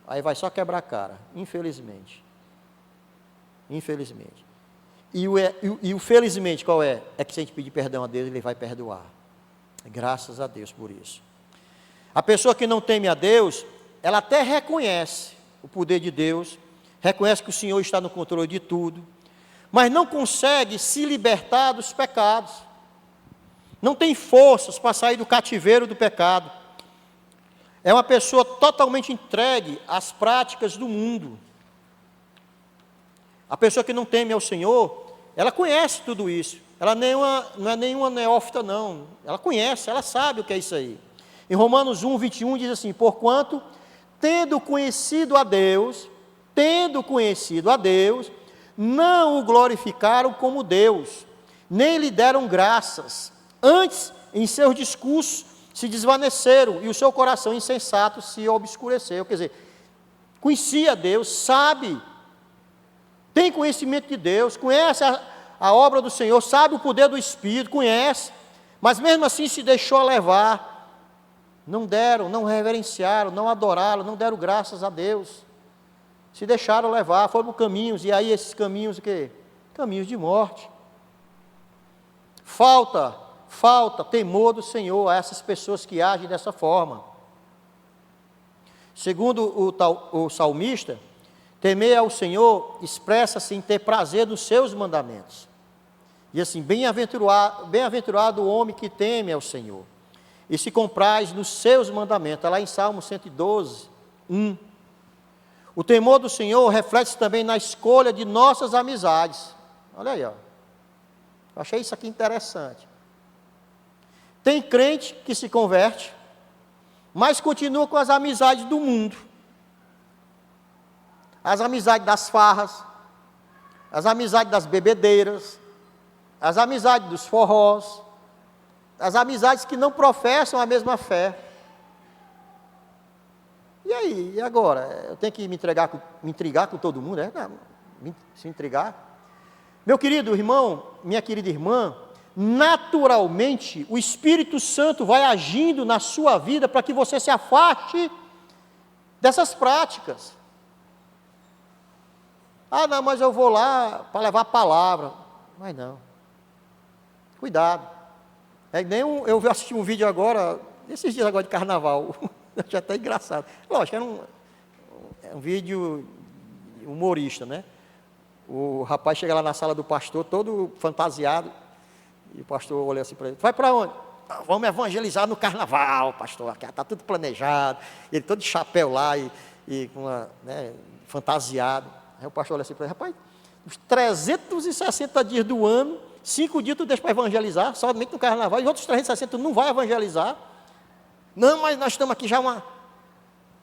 Aí vai só quebrar a cara, infelizmente. Infelizmente. E o felizmente qual é? É que se a gente pedir perdão a Deus, Ele vai perdoar. Graças a Deus por isso. A pessoa que não teme a Deus, ela até reconhece o poder de Deus, reconhece que o Senhor está no controle de tudo, mas não consegue se libertar dos pecados. Não tem forças para sair do cativeiro do pecado. é uma pessoa totalmente entregue às práticas do mundo. A pessoa que não teme ao Senhor, ela conhece tudo isso. Ela não é nenhuma neófita, não. Ela conhece, ela sabe o que é isso aí. Em Romanos 1, 21 diz assim: porquanto, tendo conhecido a Deus, não o glorificaram como Deus, nem lhe deram graças. Antes, em seus discursos, se desvaneceram e o seu coração insensato se obscureceu. Quer dizer, conhecia Deus, sabe, tem conhecimento de Deus, conhece a obra do Senhor, sabe o poder do Espírito, conhece, mas mesmo assim se deixou levar. Não deram, não reverenciaram, não adoraram, não deram graças a Deus. Se deixaram levar, foram por caminhos, e aí esses caminhos o quê? Caminhos de morte. Falta temor do Senhor a essas pessoas que agem dessa forma. Segundo o salmista, temer ao Senhor expressa-se em ter prazer nos seus mandamentos. E assim, bem-aventurado o homem que teme ao Senhor e se compraz nos seus mandamentos. Está lá em Salmo 112, 1. O temor do Senhor reflete-se também na escolha de nossas amizades. Olha aí, ó. Eu achei isso aqui interessante. Tem crente que se converte, mas continua com as amizades do mundo. As amizades das farras, as amizades das bebedeiras, as amizades dos forrós, as amizades que não professam a mesma fé. E aí, e agora? Eu tenho que me intrigar com todo mundo? Se intrigar? Meu querido irmão, minha querida irmã, naturalmente o Espírito Santo vai agindo na sua vida para que você se afaste dessas práticas. Ah, não, mas eu vou lá para levar a palavra. Mas não. Cuidado. Eu assisti um vídeo agora, esses dias agora de carnaval, achei até engraçado. Lógico, era um vídeo humorista, né? O rapaz chega lá na sala do pastor, todo fantasiado, e o pastor olha assim para ele: vai para onde? Vamos evangelizar no carnaval, pastor, aqui está tudo planejado. Ele todo de chapéu lá e com fantasiado. Aí o pastor olha assim para ele: rapaz, os 360 dias do ano, 5 dias tu deixa para evangelizar, somente no carnaval, e outros 360 tu não vai evangelizar. Não, mas nós estamos aqui já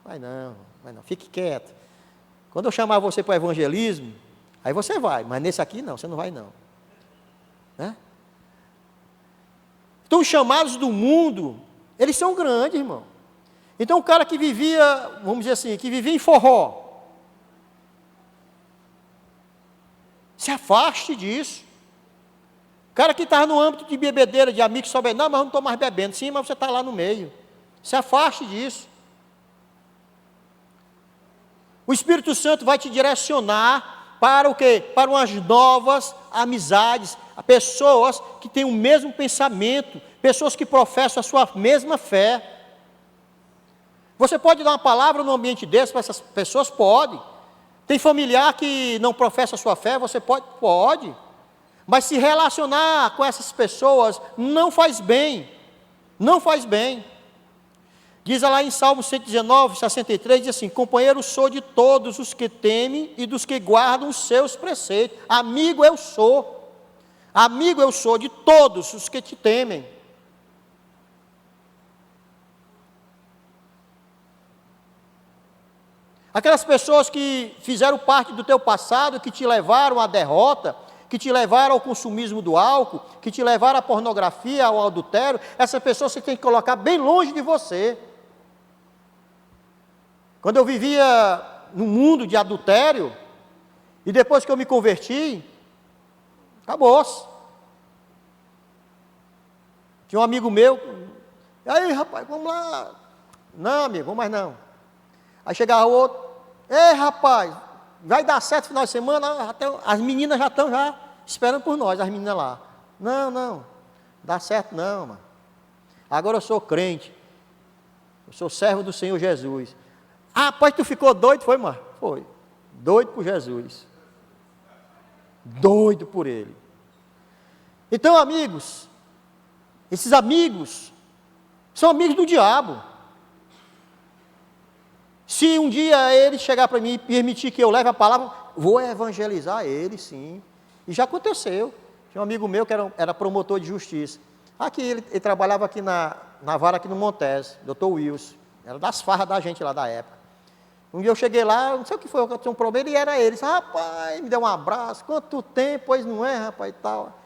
Vai não, fique quieto. Quando eu chamar você para o evangelismo, aí você vai, mas nesse aqui não, você não vai não. Né? Então os chamados do mundo, eles são grandes, irmão. Então o cara que vivia, vamos dizer assim, que vivia em forró, se afaste disso. O cara que estava no âmbito de bebedeira, de amigos, só bem, não, mas eu não estou mais bebendo. Sim, mas você está lá no meio. Se afaste disso. O Espírito Santo vai te direcionar para o quê? Para umas novas amizades, pessoas que têm o mesmo pensamento, pessoas que professam a sua mesma fé. Você pode dar uma palavra num ambiente desse para essas pessoas? Pode. Tem familiar que não professa a sua fé? Você pode? Pode. Mas se relacionar com essas pessoas não faz bem. Não faz bem. Diz lá em Salmo 119, 63, diz assim: companheiro sou de todos os que temem e dos que guardam os seus preceitos. Amigo eu sou de todos os que te temem. Aquelas pessoas que fizeram parte do teu passado, que te levaram à derrota, que te levaram ao consumismo do álcool, que te levaram à pornografia, ao adultério, essas pessoas você tem que colocar bem longe de você. Quando eu vivia no mundo de adultério, e depois que eu me converti, acabou-se. Tinha um amigo meu, e aí rapaz, vamos lá. Não amigo, vamos mais não. Aí chegava o outro: ei rapaz, vai dar certo no final de semana, até as meninas já estão esperando por nós, as meninas lá. Não, dá certo não, mano. Agora eu sou crente, eu sou servo do Senhor Jesus. Ah, rapaz, tu ficou doido, foi, mano? Foi, doido por Jesus. Doido por Ele. Então, amigos, esses amigos são amigos do diabo. Se um dia ele chegar para mim e permitir que eu leve a palavra, vou evangelizar ele, sim. E já aconteceu. Tinha um amigo meu que era promotor de justiça. Aqui, ele trabalhava aqui na vara aqui no Montes, doutor Wilson. Era das farras da gente lá da época. Um dia eu cheguei lá, não sei o que foi, eu tinha um problema, e era ele. Rapaz, me deu um abraço, quanto tempo, pois não é, rapaz, e tal.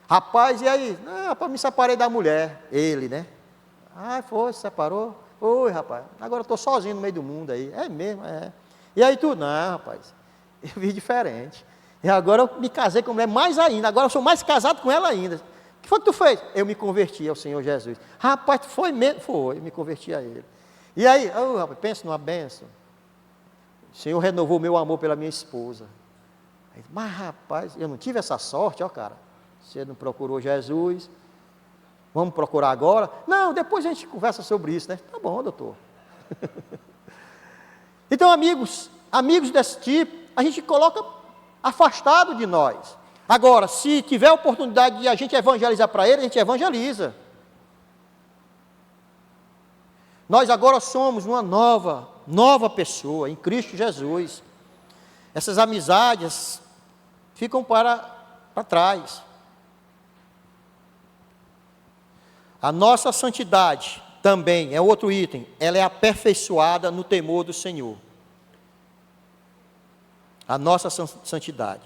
Rapaz, e aí? Ah, rapaz, me separei da mulher, ele, né? Ah, foi, se separou? Oi, rapaz, agora eu estou sozinho no meio do mundo aí. É mesmo, é. E aí tu? Não, rapaz, eu vi diferente. E agora eu me casei com a mulher mais ainda, agora eu sou mais casado com ela ainda. O que foi que tu fez? Eu me converti ao Senhor Jesus. Rapaz, tu foi mesmo? Foi, me converti a Ele. E aí, oh, rapaz, pensa numa bênção. O Senhor renovou meu amor pela minha esposa. Mas rapaz, eu não tive essa sorte, ó cara. Você não procurou Jesus, vamos procurar agora? Não, depois a gente conversa sobre isso, né? Tá bom, doutor. Então, amigos desse tipo, a gente coloca afastado de nós. Agora, se tiver a oportunidade de a gente evangelizar para ele, a gente evangeliza. Nós agora somos uma nova pessoa em Cristo Jesus. Essas amizades ficam para trás. A nossa santidade também é outro item, ela é aperfeiçoada no temor do Senhor. A nossa santidade.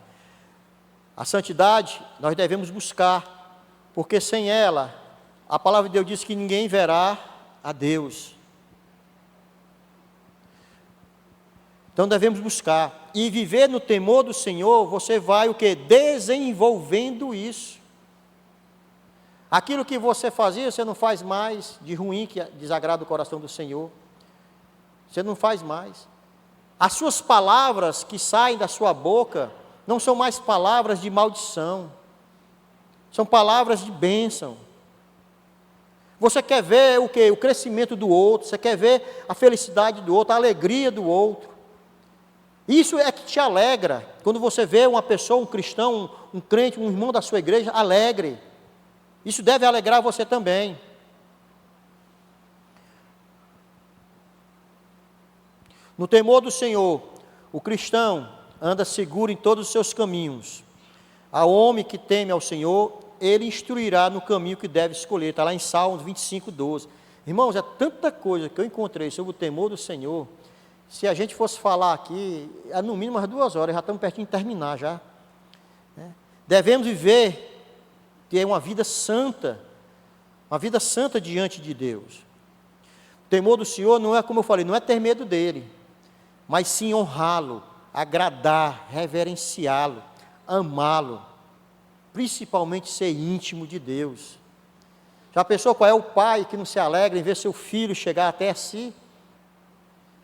A santidade nós devemos buscar, porque sem ela, a palavra de Deus diz que ninguém verá a Deus. Então devemos buscar, e viver no temor do Senhor, você vai o quê? Desenvolvendo isso. Aquilo que você fazia, você não faz mais de ruim, que desagrada o coração do Senhor. Você não faz mais. As suas palavras que saem da sua boca, não são mais palavras de maldição. São palavras de bênção. Você quer ver o quê? O crescimento do outro, você quer ver a felicidade do outro, a alegria do outro. Isso é que te alegra. Quando você vê uma pessoa, um cristão, um crente, um irmão da sua igreja, alegre. Isso deve alegrar você também. No temor do Senhor, o cristão anda seguro em todos os seus caminhos. Ao homem que teme ao Senhor, ele instruirá no caminho que deve escolher. Está lá em Salmos 25, 12. Irmãos, é tanta coisa que eu encontrei sobre o temor do Senhor. Se a gente fosse falar aqui, é no mínimo umas 2 horas, já estamos pertinho de terminar já. Devemos viver, ter uma vida santa diante de Deus. O temor do Senhor não é, como eu falei, não é ter medo dele, mas sim honrá-lo, agradar, reverenciá-lo, amá-lo, principalmente ser íntimo de Deus. Já pensou qual é o pai que não se alegra em ver seu filho chegar até si?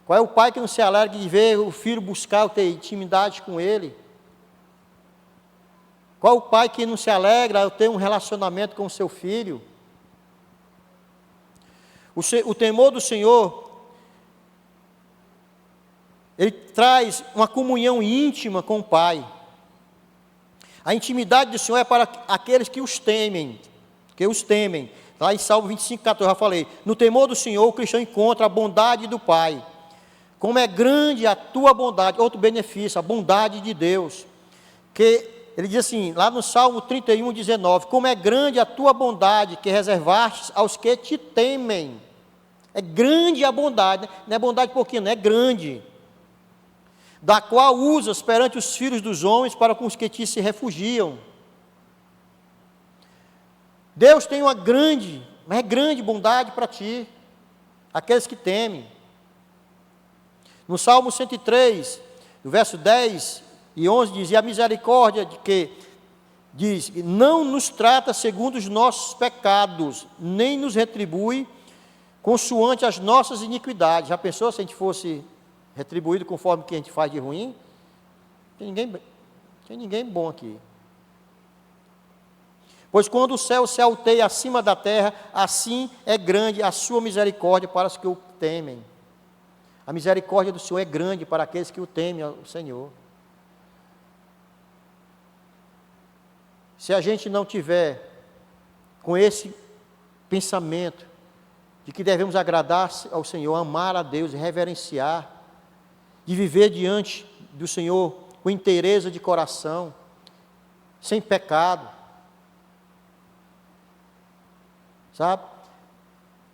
Qual é o pai que não se alegra em ver o filho buscar ter intimidade com ele? Qual é o pai que não se alegra ao ter um relacionamento com o seu filho? O temor do Senhor, ele traz uma comunhão íntima com o Pai. A intimidade do Senhor é para aqueles que os temem, Lá em Salmo 25, 14, eu já falei. No temor do Senhor, o cristão encontra a bondade do Pai. Como é grande a tua bondade, outro benefício, a bondade de Deus. Que ele diz assim, lá no Salmo 31, 19, como é grande a tua bondade que reservaste aos que te temem. É grande a bondade, não é bondade pouquinho, não é grande. Da qual usas perante os filhos dos homens para com os que te se refugiam. Deus tem uma grande, mas é grande bondade para ti, aqueles que temem. No Salmo 103, no verso 10 e 11, diz, e a misericórdia de que, diz, não nos trata segundo os nossos pecados, nem nos retribui consoante as nossas iniquidades. Já pensou se a gente fosse retribuído conforme o que a gente faz de ruim? Tem ninguém bom aqui. Pois quando o céu se alteia acima da terra, assim é grande a sua misericórdia para os que o temem. A misericórdia do Senhor é grande para aqueles que o temem ao Senhor. Se a gente não tiver com esse pensamento de que devemos agradar ao Senhor, amar a Deus, reverenciar, de viver diante do Senhor com inteireza de coração, sem pecado. Sabe?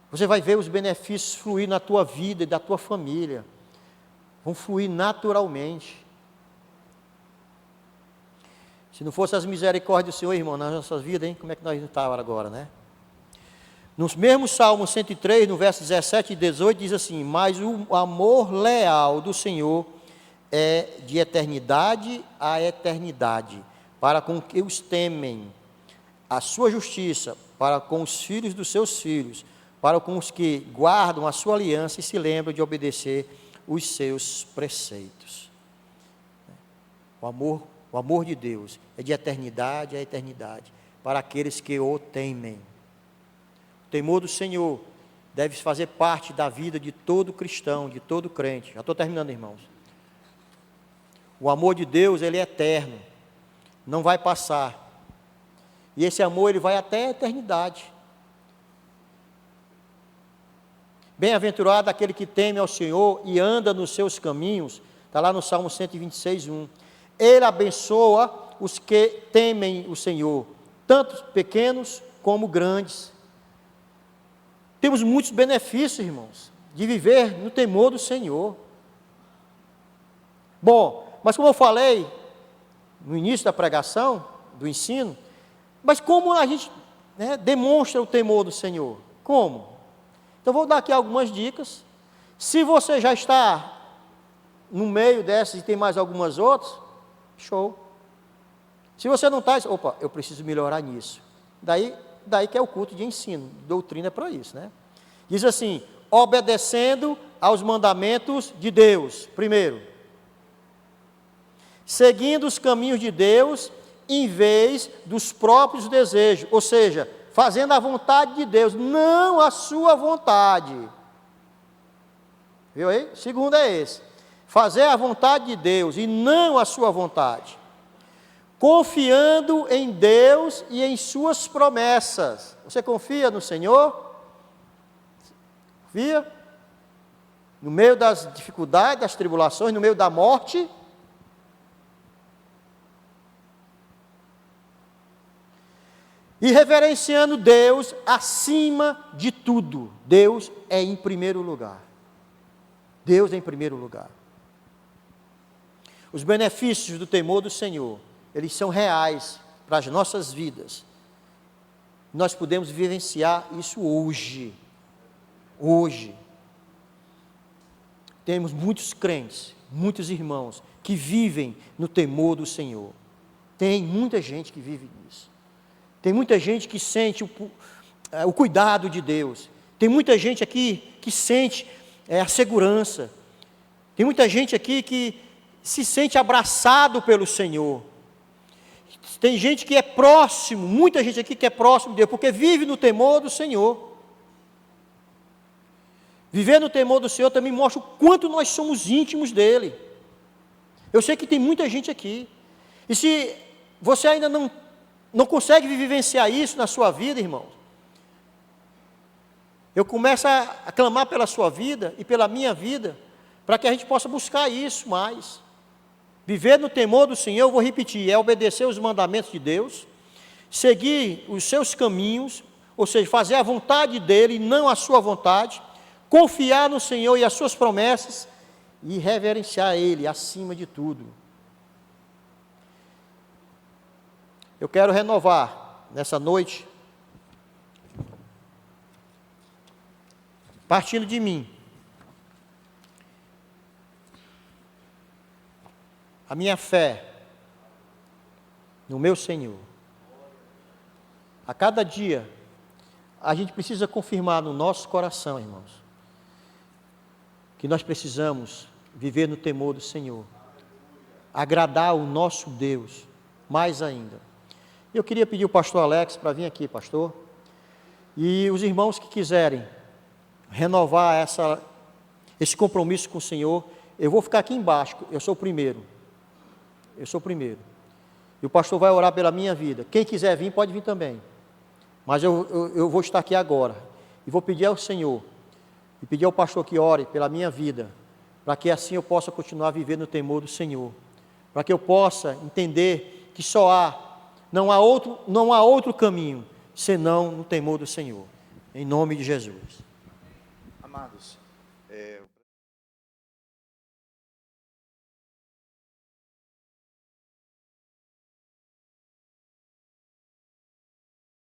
Você vai ver os benefícios fluir na tua vida e da tua família. Vão fluir naturalmente. Se não fosse as misericórdias do Senhor, irmão, nas nossas vidas, hein? Como é que nós estávamos agora, né? Nos mesmos Salmos 103, no verso 17 e 18, diz assim: mas o amor leal do Senhor é de eternidade a eternidade, para com que os temem, a sua justiça, para com os filhos dos seus filhos, para com os que guardam a sua aliança e se lembram de obedecer os seus preceitos. O amor de Deus é de eternidade a eternidade, para aqueles que o temem. O temor do Senhor deve fazer parte da vida de todo cristão, de todo crente. Já estou terminando, irmãos. O amor de Deus, ele é eterno, não vai passar. E esse amor, ele vai até a eternidade. Bem-aventurado aquele que teme ao Senhor e anda nos seus caminhos. Está lá no Salmo 126, 1. Ele abençoa os que temem o Senhor, tanto pequenos como grandes. Temos muitos benefícios, irmãos, de viver no temor do Senhor. Bom, mas como eu falei no início da pregação, do ensino, mas como a gente demonstra o temor do Senhor? Como? Então vou dar aqui algumas dicas. Se você já está no meio dessas e tem mais algumas outras, show. Se você não está, opa, eu preciso melhorar nisso. Daí que é o culto de ensino, doutrina é para isso, né? Diz assim: obedecendo aos mandamentos de Deus, primeiro. Seguindo os caminhos de Deus, em vez dos próprios desejos, ou seja, fazendo a vontade de Deus, não a sua vontade. Viu aí? Segundo é esse: fazer a vontade de Deus e não a sua vontade. Confiando em Deus e em suas promessas. Você confia no Senhor? Confia? No meio das dificuldades, das tribulações, no meio da morte? E reverenciando Deus acima de tudo. Deus é em primeiro lugar. Deus é em primeiro lugar. Os benefícios do temor do Senhor, eles são reais para as nossas vidas. Nós podemos vivenciar isso hoje. Hoje. Temos muitos crentes, muitos irmãos que vivem no temor do Senhor. Tem muita gente que vive nisso. Tem muita gente que sente o cuidado de Deus. Tem muita gente aqui que sente a segurança. Tem muita gente aqui que se sente abraçado pelo Senhor. Tem gente que é próximo, muita gente aqui que é próximo de Deus, porque vive no temor do Senhor. Viver no temor do Senhor também mostra o quanto nós somos íntimos dEle. Eu sei que tem muita gente aqui. E se você ainda não consegue vivenciar isso na sua vida, irmão, eu começo a clamar pela sua vida e pela minha vida, para que a gente possa buscar isso mais. Viver no temor do Senhor, eu vou repetir, é obedecer os mandamentos de Deus, seguir os seus caminhos, ou seja, fazer a vontade dEle e não a sua vontade, confiar no Senhor e as suas promessas e reverenciar Ele acima de tudo. Eu quero renovar nessa noite, partindo de mim, a minha fé no meu Senhor. A cada dia, a gente precisa confirmar no nosso coração, irmãos, que nós precisamos viver no temor do Senhor, agradar o nosso Deus, mais ainda. Eu queria pedir o pastor Alex para vir aqui, pastor, e os irmãos que quiserem renovar esse compromisso com o Senhor, eu vou ficar aqui embaixo, eu sou o primeiro. Eu sou o primeiro. E o pastor vai orar pela minha vida. Quem quiser vir, pode vir também. Mas eu vou estar aqui agora. E vou pedir ao Senhor, e pedir ao pastor que ore pela minha vida, para que assim eu possa continuar vivendo no temor do Senhor, para que eu possa entender que não há outro caminho, senão no temor do Senhor. Em nome de Jesus. Amados,